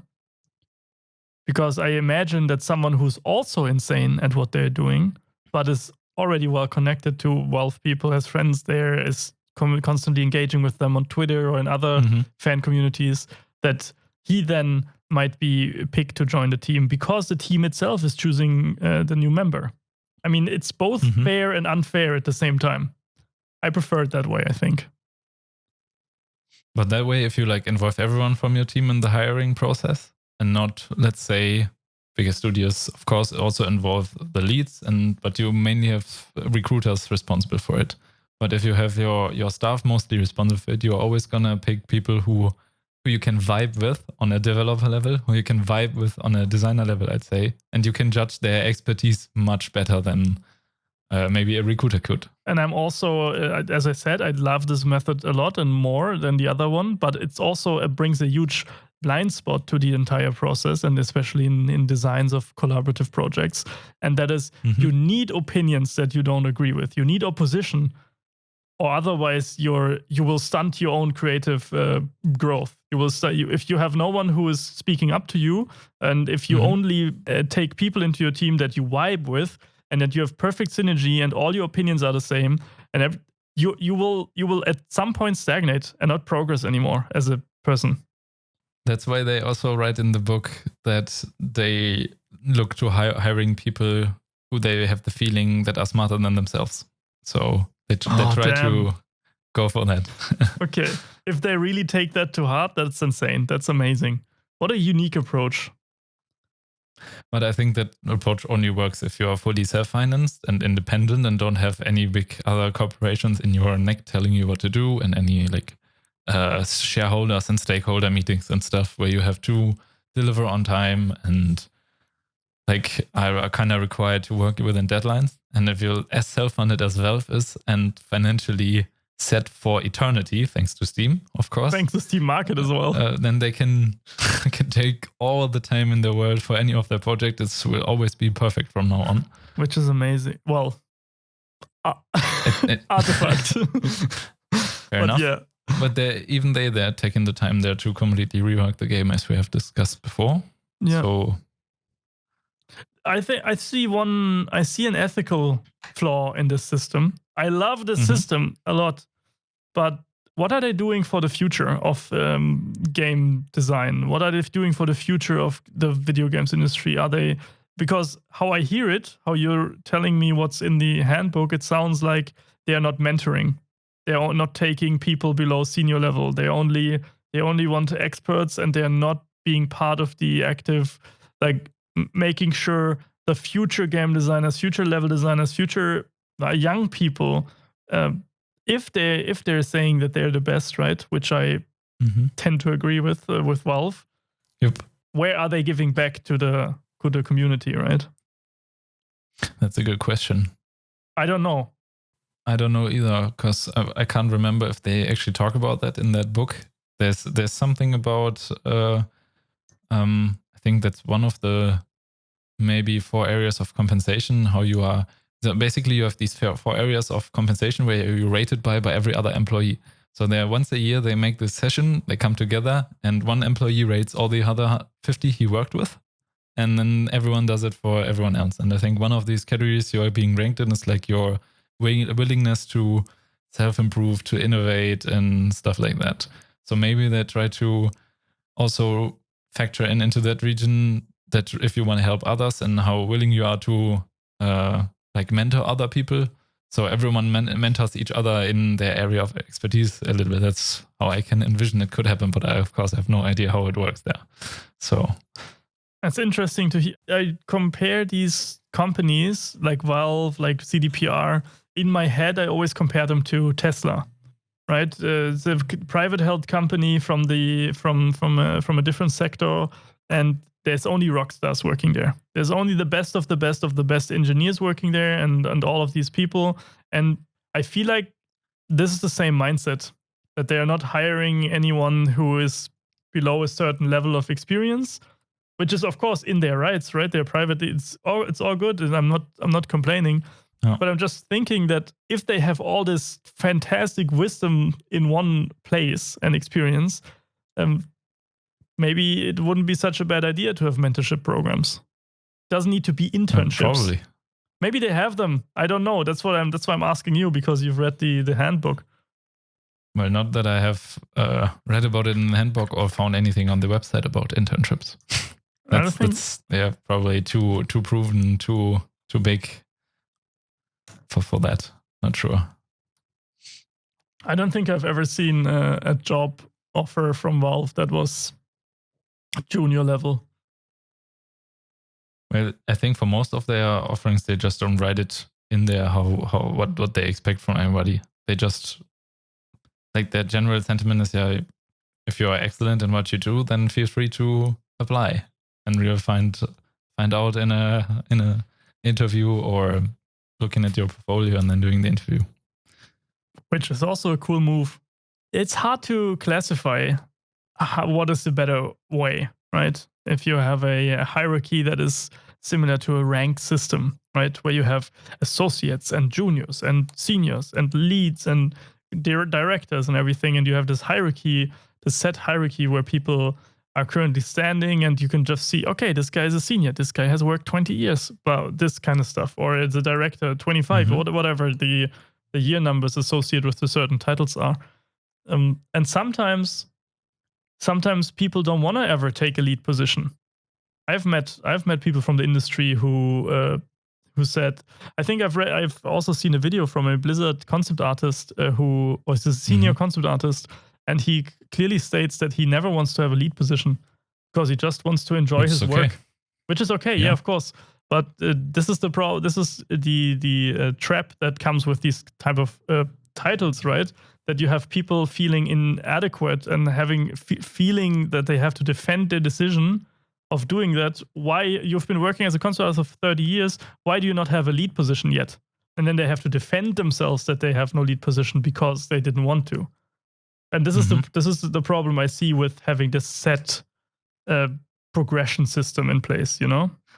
Because I imagine that someone who's also insane at what they're doing, but is already well connected to Valve people, has friends there, is constantly engaging with them on Twitter or in other fan communities, that he then might be picked to join the team because the team itself is choosing the new member. I mean, it's both fair and unfair at the same time. I prefer it that way, I think. But that way, if you like involve everyone from your team in the hiring process, and not, let's say, bigger studios, of course, also involve the leads, but you mainly have recruiters responsible for it. But if you have your staff mostly responsible for it, you're always gonna pick people who you can vibe with on a developer level, who you can vibe with on a designer level, I'd say. And you can judge their expertise much better than maybe a recruiter could. And I'm also, as I said, I love this method a lot and more than the other one, but it's also, it brings a huge blind spot to the entire process, and especially in designs of collaborative projects. And that is, you need opinions that you don't agree with. You need opposition, or otherwise you will stunt your own creative growth. You will if you have no one who is speaking up to you, and if you only take people into your team that you vibe with, and that you have perfect synergy and all your opinions are the same, and you will at some point stagnate and not progress anymore as a person. That's why they also write in the book that they look to hiring people who they have the feeling that are smarter than themselves. So they try to go for that. Okay. If they really take that to heart, that's insane. That's amazing. What a unique approach. But I think that approach only works if you're fully self-financed and independent and don't have any big other corporations in your neck telling you what to do, and any like shareholders and stakeholder meetings and stuff where you have to deliver on time and like are kind of required to work within deadlines. And if you're as self-funded as Valve is and financially set for eternity, thanks to Steam, of course. Thanks to Steam Market as well. Then they can take all the time in the world for any of their projects. It will always be perfect from now on. Which is amazing. Well, artifact. Fair enough. Yeah. But they're taking the time there to completely rework the game, as we have discussed before. Yeah. So I think I see an ethical flaw in this system. I love the system a lot, but what are they doing for the future of game design? What are they doing for the future of the video games industry? Because how I hear it, how you're telling me what's in the handbook, it sounds like they are not mentoring. They are not taking people below senior level. They only want experts, and they are not being part of the active, like making sure the future game designers, future level designers, future young people, if they're saying that they're the best, right? Which I tend to agree with Valve. Yep. Where are they giving back to the community, right? That's a good question. I don't know. I don't know either, because I can't remember if they actually talk about that in that book. There's something about I think that's one of the maybe 4 areas of compensation. How you are, so basically you have these 4 areas of compensation where you're rated by every other employee. So there once a year they make this session, they come together, and one employee rates all the other 50 he worked with, and then everyone does it for everyone else. And I think one of these categories you are being ranked in is like your willingness to self-improve, to innovate and stuff like that. So maybe they try to also factor into that region that if you want to help others and how willing you are to like mentor other people. So everyone mentors each other in their area of expertise a little bit. That's how I can envision it could happen, but I of course have no idea how it works there. So that's interesting to hear. I compare these companies like Valve, like CDPR. In my head, I always compare them to Tesla, right? It's a private held company from a different sector, and there's only rock stars working there. There's only the best of the best of the best engineers working there, and all of these people. And I feel like this is the same mindset, that they are not hiring anyone who is below a certain level of experience, which is of course in their rights, right? They're private. It's all good, and I'm not complaining. No. But I'm just thinking that if they have all this fantastic wisdom in one place and experience, maybe it wouldn't be such a bad idea to have mentorship programs. Doesn't need to be internships. Probably. Maybe they have them. I don't know. That's why I'm asking you, because you've read the handbook. Well, not that I have read about it in the handbook or found anything on the website about internships. That's probably too proven, too big for that. Not sure. I don't think I've ever seen a job offer from Valve that was junior level. Well, I think for most of their offerings, they just don't write it in there what they expect from everybody. They just, like, their general sentiment is, if you are excellent in what you do, then feel free to apply, and we'll find out in a interview or looking at your portfolio and then doing the interview. Which is also a cool move. It's hard to classify what is the better way, right? If you have a hierarchy that is similar to a ranked system, right? Where you have associates and juniors and seniors and leads and directors and everything, and you have this hierarchy, the set hierarchy where people are currently standing, and you can just see, okay, this guy is a senior, this guy has worked 20 years, well, this kind of stuff, or it's a director, 25, or whatever the year numbers associated with the certain titles are. And sometimes people don't want to ever take a lead position. I've met people from the industry who said, I think I've also seen a video from a Blizzard concept artist who was a senior concept artist, and he clearly states that he never wants to have a lead position because he just wants to enjoy his work, which is okay. Yeah, of course. But this is the trap that comes with these type of titles, right? That you have people feeling inadequate and having feeling that they have to defend their decision of doing that. Why you've been working as a console artist for 30 years? Why do you not have a lead position yet? And then they have to defend themselves that they have no lead position because they didn't want to. And this is the problem I see with having this set progression system in place.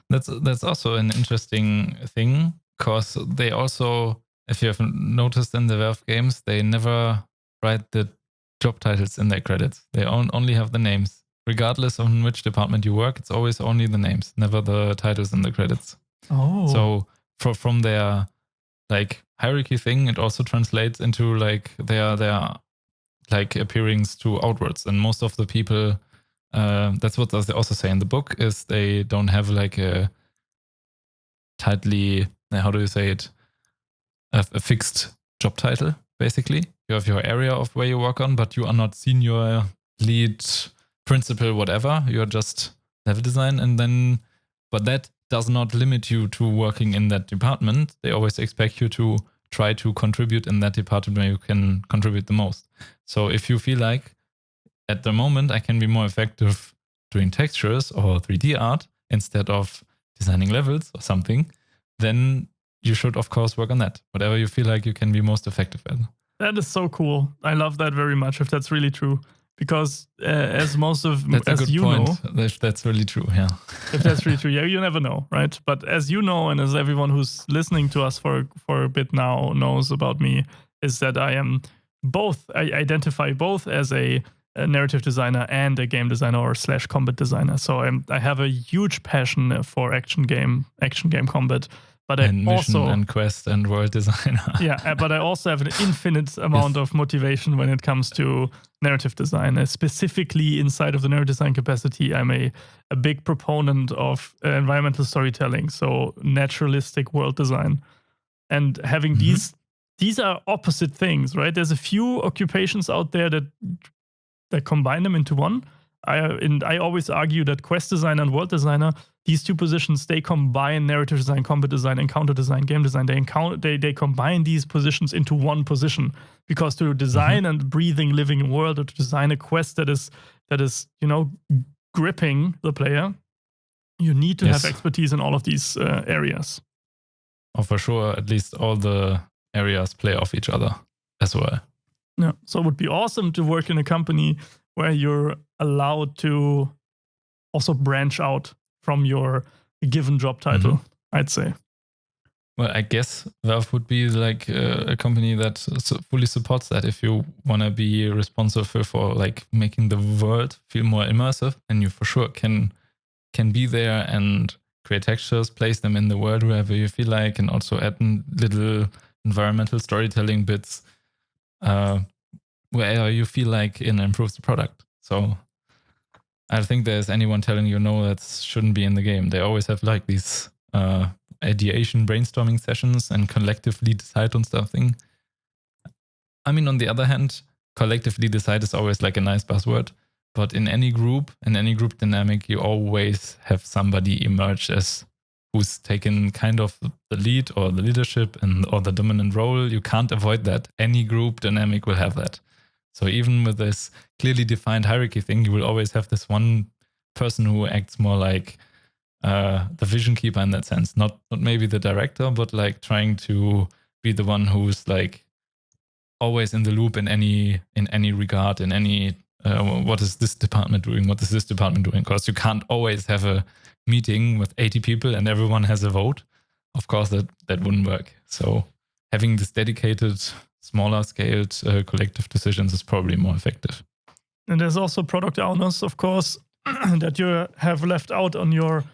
That's also an interesting thing, because they also, if you have noticed in the Valve games, they never write the job titles in their credits. They only have the names. Regardless of in which department you work, it's always only the names, never the titles in the credits. Oh. So from their like hierarchy thing, it also translates into like their like appearings to outwards. And most of the people, that's what they also say in the book, is they don't have like a tightly, how do you say it, a fixed job title, basically. You have your area of where you work on, but you are not senior, lead, principal, whatever. You're just level design. And then, but that does not limit you to working in that department. They always expect you to try to contribute in that department where you can contribute the most. So if you feel like at the moment I can be more effective doing textures or 3D art instead of designing levels or something, then you should of course work on that. Whatever you feel like you can be most effective at. That is so cool. I love that very much, if that's really true. Because that's a good point. That's really true, yeah. If that's really true, yeah, you never know, right? But as you know, and as everyone who's listening to us for a bit now knows about me, is that I identify both as a narrative designer and a game designer or / combat designer. So I have a huge passion for action game combat. But and mission and quest and world designer. Yeah, but I also have an infinite amount of motivation when it comes to narrative design. Specifically inside of the narrative design capacity, I'm a big proponent of environmental storytelling, so naturalistic world design. And having these are opposite things, right? There's a few occupations out there that combine them into one. I always argue that quest designer and world designer, these two positions, they combine narrative design, combat design, encounter design, game design. They combine these positions into one position, because to design and breathing, living world, or to design a quest that is gripping the player, you need to have expertise in all of these areas. Oh, for sure. At least all the areas play off each other as well. Yeah. So it would be awesome to work in a company where you're allowed to also branch out from your given job title, I'd say. Well, I guess Valve would be like a company that fully supports that. If you want to be responsible for like making the world feel more immersive, then you for sure can be there and create textures, place them in the world wherever you feel like, and also add little environmental storytelling bits wherever you feel like it improves the product. So I don't think there's anyone telling you no, that shouldn't be in the game. They always have like these ideation brainstorming sessions and collectively decide on something. I mean, on the other hand, collectively decide is always like a nice buzzword, but in any group dynamic, you always have somebody emerge as who's taken kind of the lead or the leadership or the dominant role. You can't avoid that. Any group dynamic will have that. So even with this clearly defined hierarchy thing, you will always have this one person who acts more like the vision keeper in that sense. Not maybe the director, but like trying to be the one who's like always in the loop in any regard, in any what is this department doing? What is this department doing? Because you can't always have a meeting with 80 people and everyone has a vote. Of course, that wouldn't work. So having this dedicated, smaller scaled collective decisions is probably more effective. And there's also product owners, of course, that you have left out on your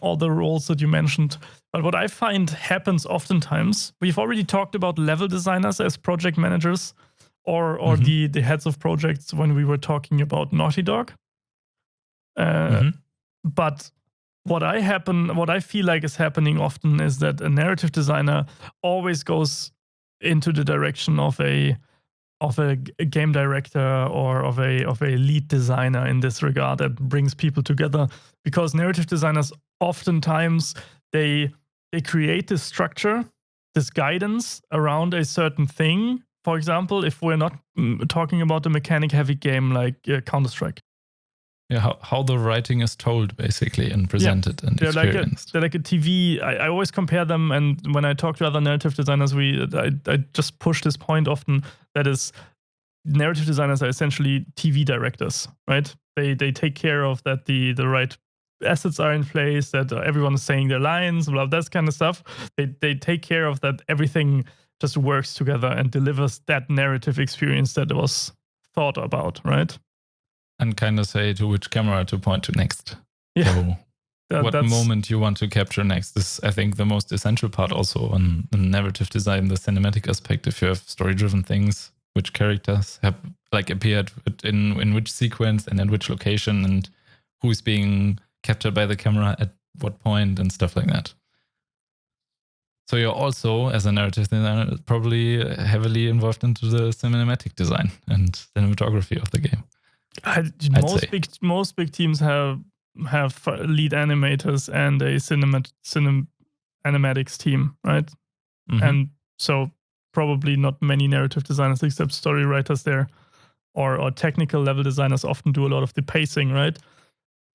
all the roles that you mentioned. But what I find happens oftentimes, we've already talked about level designers as project managers, or the heads of projects when we were talking about Naughty Dog. But what I feel like is happening often is that a narrative designer always goes into the direction of a game director or of a lead designer in this regard, that brings people together, because narrative designers oftentimes they create this structure, this guidance around a certain thing. For example, if we're not talking about a mechanic heavy game like Counter-Strike, Yeah, how the writing is told, basically, and presented and experienced. They're like a TV. I always compare them, and when I talk to other narrative designers, I just push this point often. That is, narrative designers are essentially TV directors, right? They take care of that the right assets are in place, that everyone is saying their lines, blah, that kind of stuff. They take care of that everything just works together and delivers that narrative experience that was thought about, right? And kind of say to which camera to point to next. Yeah. So what moment you want to capture next is, I think, the most essential part also on narrative design, the cinematic aspect. If you have story-driven things, which characters have like appeared in which sequence and in which location, and who's being captured by the camera at what point and stuff like that. So you're also, as a narrative designer, probably heavily involved into the cinematic design and cinematography of the game. Most big teams have lead animators and a animatics team, right? Mm-hmm. And so probably not many narrative designers except story writers there, or technical level designers often do a lot of the pacing, right?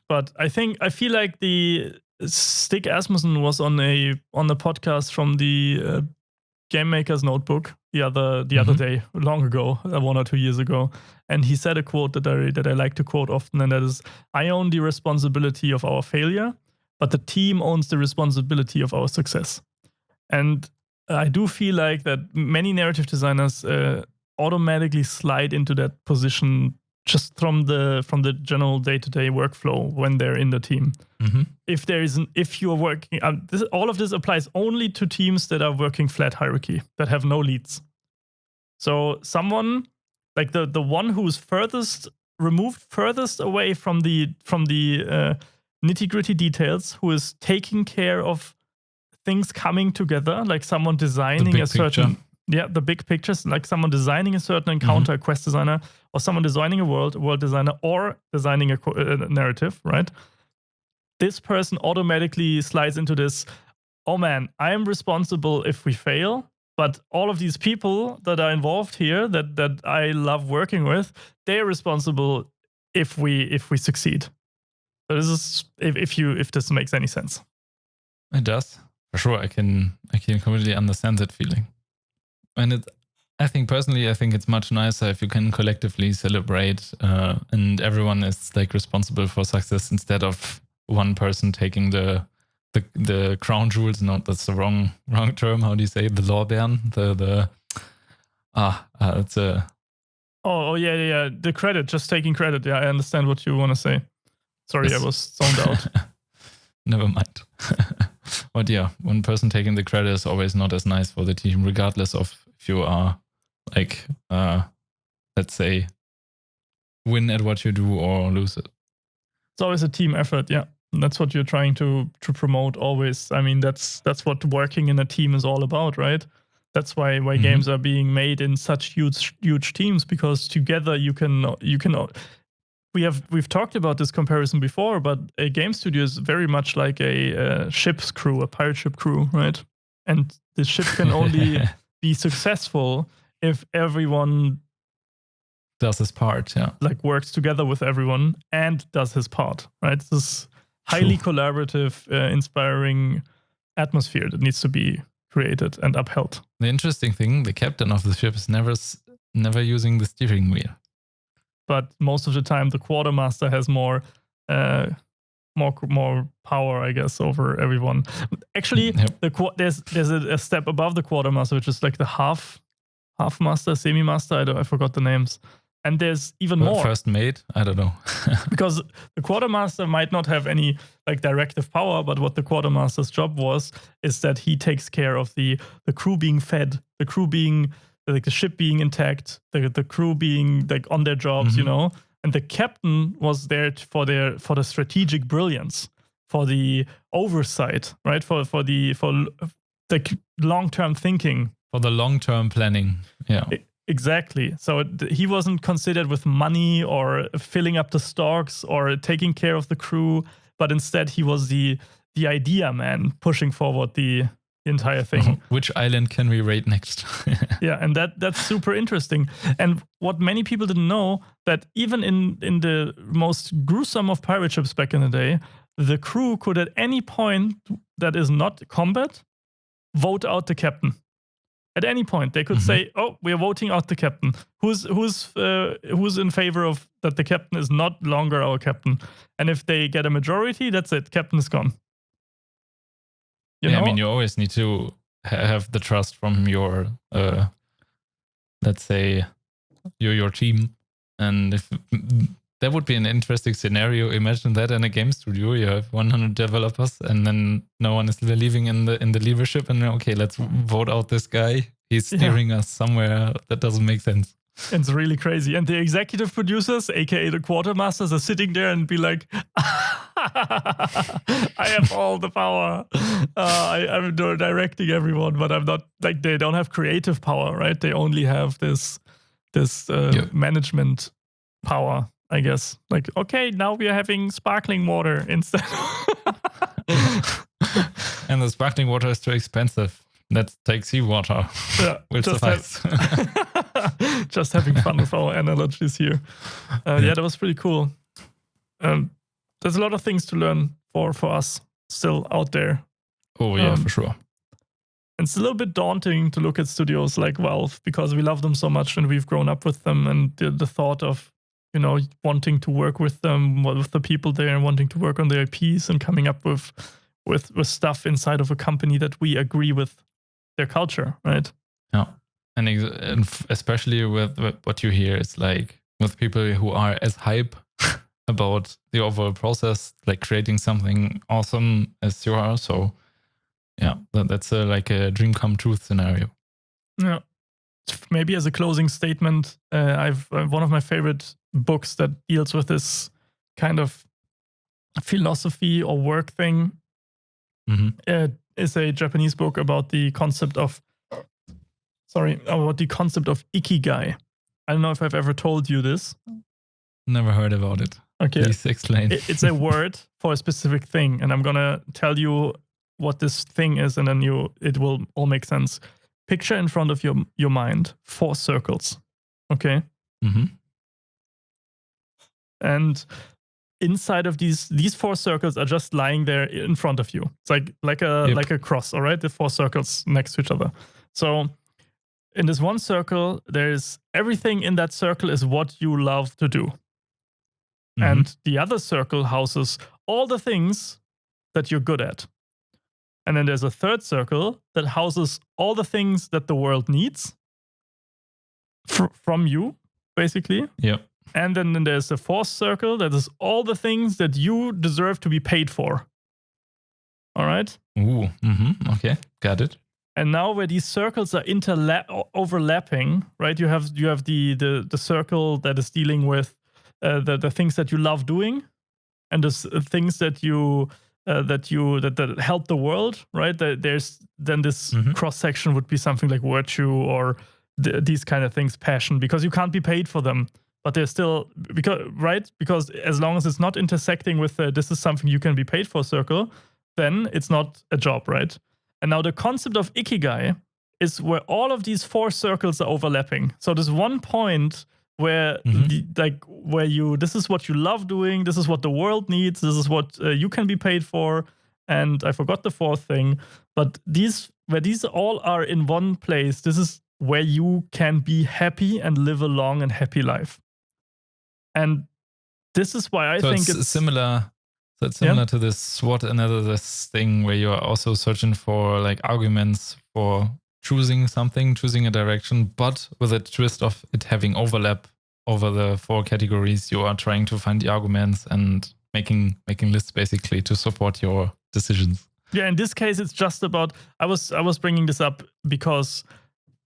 But I feel like the Stig Asmussen was on the podcast from the Game Maker's Notebook the other day, long ago, 1 or 2 years ago, and he said a quote that I like to quote often, and that is, "I own the responsibility of our failure, but the team owns the responsibility of our success." And I do feel like that many narrative designers automatically slide into that position just from the general day-to-day workflow when they're in the team. Mm-hmm. If you're working, all of this applies only to teams that are working flat hierarchy, that have no leads. So someone like the one who's removed furthest away from the nitty-gritty details, who is taking care of things coming together, like someone designing a certain picture. Yeah, the big pictures, like someone designing a certain encounter, a quest designer, or someone designing a world designer, or designing a narrative, right? This person automatically slides into this, oh man, I am responsible if we fail, but all of these people that are involved here that I love working with, they're responsible if we succeed. So this is if this makes any sense. It does. For sure, I can completely understand that feeling. And I think it's much nicer if you can collectively celebrate and everyone is like responsible for success instead of one person taking the crown jewels. No, that's the wrong term. How do you say the Lorbeeren? It's a. Oh yeah. The credit, just taking credit. Yeah, I understand what you want to say. Sorry, yes. I was zoned out. Never mind. But yeah, one person taking the credit is always not as nice for the team, regardless of if you are like, let's say, win at what you do or lose it. It's always a team effort, yeah. And that's what you're trying to promote always. I mean, that's what working in a team is all about, right? That's why games are being made in such huge teams, because together you can. We've talked about this comparison before, but a game studio is very much like a ship's crew, a pirate ship crew, right? And the ship can only be successful if everyone does his part, yeah. Like works together with everyone and does his part, right? This highly collaborative, inspiring atmosphere that needs to be created and upheld. The interesting thing, the captain of the ship is never using the steering wheel. But most of the time, the quartermaster has more power, I guess, over everyone. Actually, there's a step above the quartermaster, which is like the half master, semi master. I forgot the names. And there's even more. First mate? I don't know. Because the quartermaster might not have any like directive power, but what the quartermaster's job is that he takes care of the crew being fed, the crew being like the ship being intact, the crew being like on their jobs, you know. And the captain was there for the strategic brilliance, for the oversight, right? For the long-term thinking, for the long-term planning. Yeah. Exactly. So he wasn't considered with money or filling up the stocks or taking care of the crew, but instead he was the idea man pushing forward the entire thing. Which island can we raid next? Yeah, and that's super interesting. And what many people didn't know, that even in the most gruesome of pirate ships back in the day, the crew could at any point that is not combat vote out the captain. At any point, they could say, "Oh, we are voting out the captain. Who's in favor of that? The captain is not longer our captain." And if they get a majority, that's it. Captain is gone. You know? I mean, you always need to have the trust from your, let's say, your team. And if that would be an interesting scenario. Imagine that in a game studio, you have 100 developers, and then no one is leaving in the leadership. And okay, let's vote out this guy. He's steering us somewhere that doesn't make sense. It's really crazy. And the executive producers, aka the quartermasters, are sitting there and be like, "I have all the power. I'm directing everyone, but I'm not." Like, they don't have creative power, right? They only have this management power, I guess. Like, okay, now we are having sparkling water instead. And the sparkling water is too expensive. Let's take seawater. Yeah, Will suffice. Just having fun with our analogies here. Yeah, that was pretty cool. There's a lot of things to learn for us still out there. Oh yeah, for sure. It's a little bit daunting to look at studios like Valve, because we love them so much and we've grown up with them, and the thought of, you know, wanting to work with them, with the people there, and wanting to work on their IPs and coming up with stuff inside of a company that we agree with their culture, right? Yeah. And especially with what you hear, it's like with people who are as hype about the overall process, like creating something awesome as you are. So yeah, that's like a dream come true scenario. Yeah. Maybe as a closing statement, I've one of my favorite books that deals with this kind of philosophy or work thing is a Japanese book about the concept of ikigai. I don't know if I've ever told you this. Never heard about it. Okay. Please explain. It's a word for a specific thing, and I'm gonna tell you what this thing is, and then it will all make sense. Picture in front of your mind 4 circles. Okay? And inside of these 4 circles are just lying there in front of you. It's like a cross, all right? The 4 circles next to each other. So in this one circle, there's everything in that circle is what you love to do. And the other circle houses all the things that you're good at. And then there's a third circle that houses all the things that the world needs from you, basically. Yeah. And then there's a fourth circle that is all the things that you deserve to be paid for. All right? Ooh. Okay. Got it. And now where these circles are overlapping, right? You have the circle that is dealing with the things that you love doing, and the things that that help the world, right? There's then this cross section would be something like virtue or these kind of things, passion, because you can't be paid for them, but they're still because as long as it's not intersecting with this is something you can be paid for circle, then it's not a job, right? And now the concept of ikigai is where all of these 4 circles are overlapping. So there's one point where this is what you love doing, this is what the world needs, this is what you can be paid for, and I forgot the 4th thing, but where these all are in one place, this is where you can be happy and live a long and happy life. And this is why I think it's similar. So it's similar to this SWOT analysis thing where you are also searching for like arguments for choosing something, choosing a direction, but with a twist of it having overlap over the 4 categories. You are trying to find the arguments and making lists basically to support your decisions. Yeah, in this case, it's just about, I was bringing this up because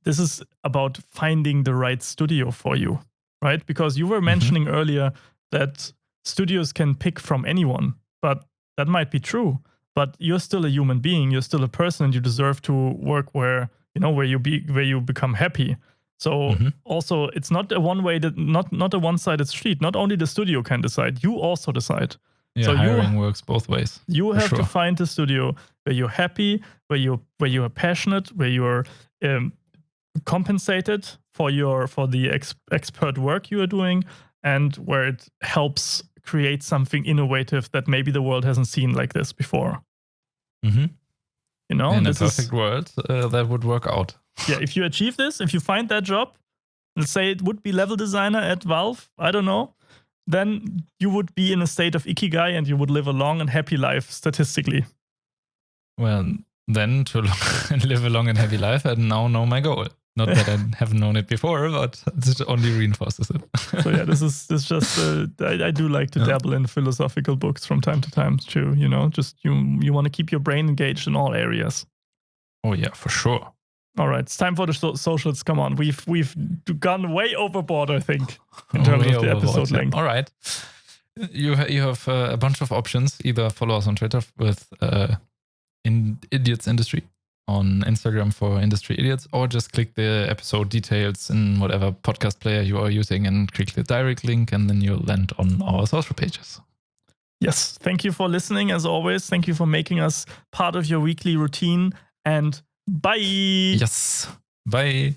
this is about finding the right studio for you, right? Because you were mentioning earlier that studios can pick from anyone, but that might be true. But you're still a human being, you're still a person, and you deserve to work where you become happy. So also, it's not a one-way, not a one-sided street. Not only the studio can decide, you also decide. Yeah, So hiring works both ways. you for have to sure. find a studio where you're happy, where you are passionate, where you're compensated for the expert work you are doing, and where it helps create something innovative that maybe the world hasn't seen like this before. Mm-hmm. You know, In a this perfect world, that would work out. yeah. If you achieve this, if you find that job, let's say it would be level designer at Valve, I don't know, then you would be in a state of ikigai and you would live a long and happy life statistically. Well, then to live a long and happy life, I now know my goal. Not that I haven't known it before, but it only reinforces it. So yeah, this just I do like to dabble in philosophical books from time to time too. You know, just you want to keep your brain engaged in all areas. Oh yeah, for sure. All right, it's time for the socials. Come on, we've gone way overboard, I think, in terms of the episode length. All right, you have a bunch of options. Either follow us on Twitter with Idiots Industry, on Instagram for Industry Idiots, or just click the episode details in whatever podcast player you are using and click the direct link, and then you'll land on our social pages. Yes, thank you for listening as always. Thank you for making us part of your weekly routine, and bye. Yes, bye.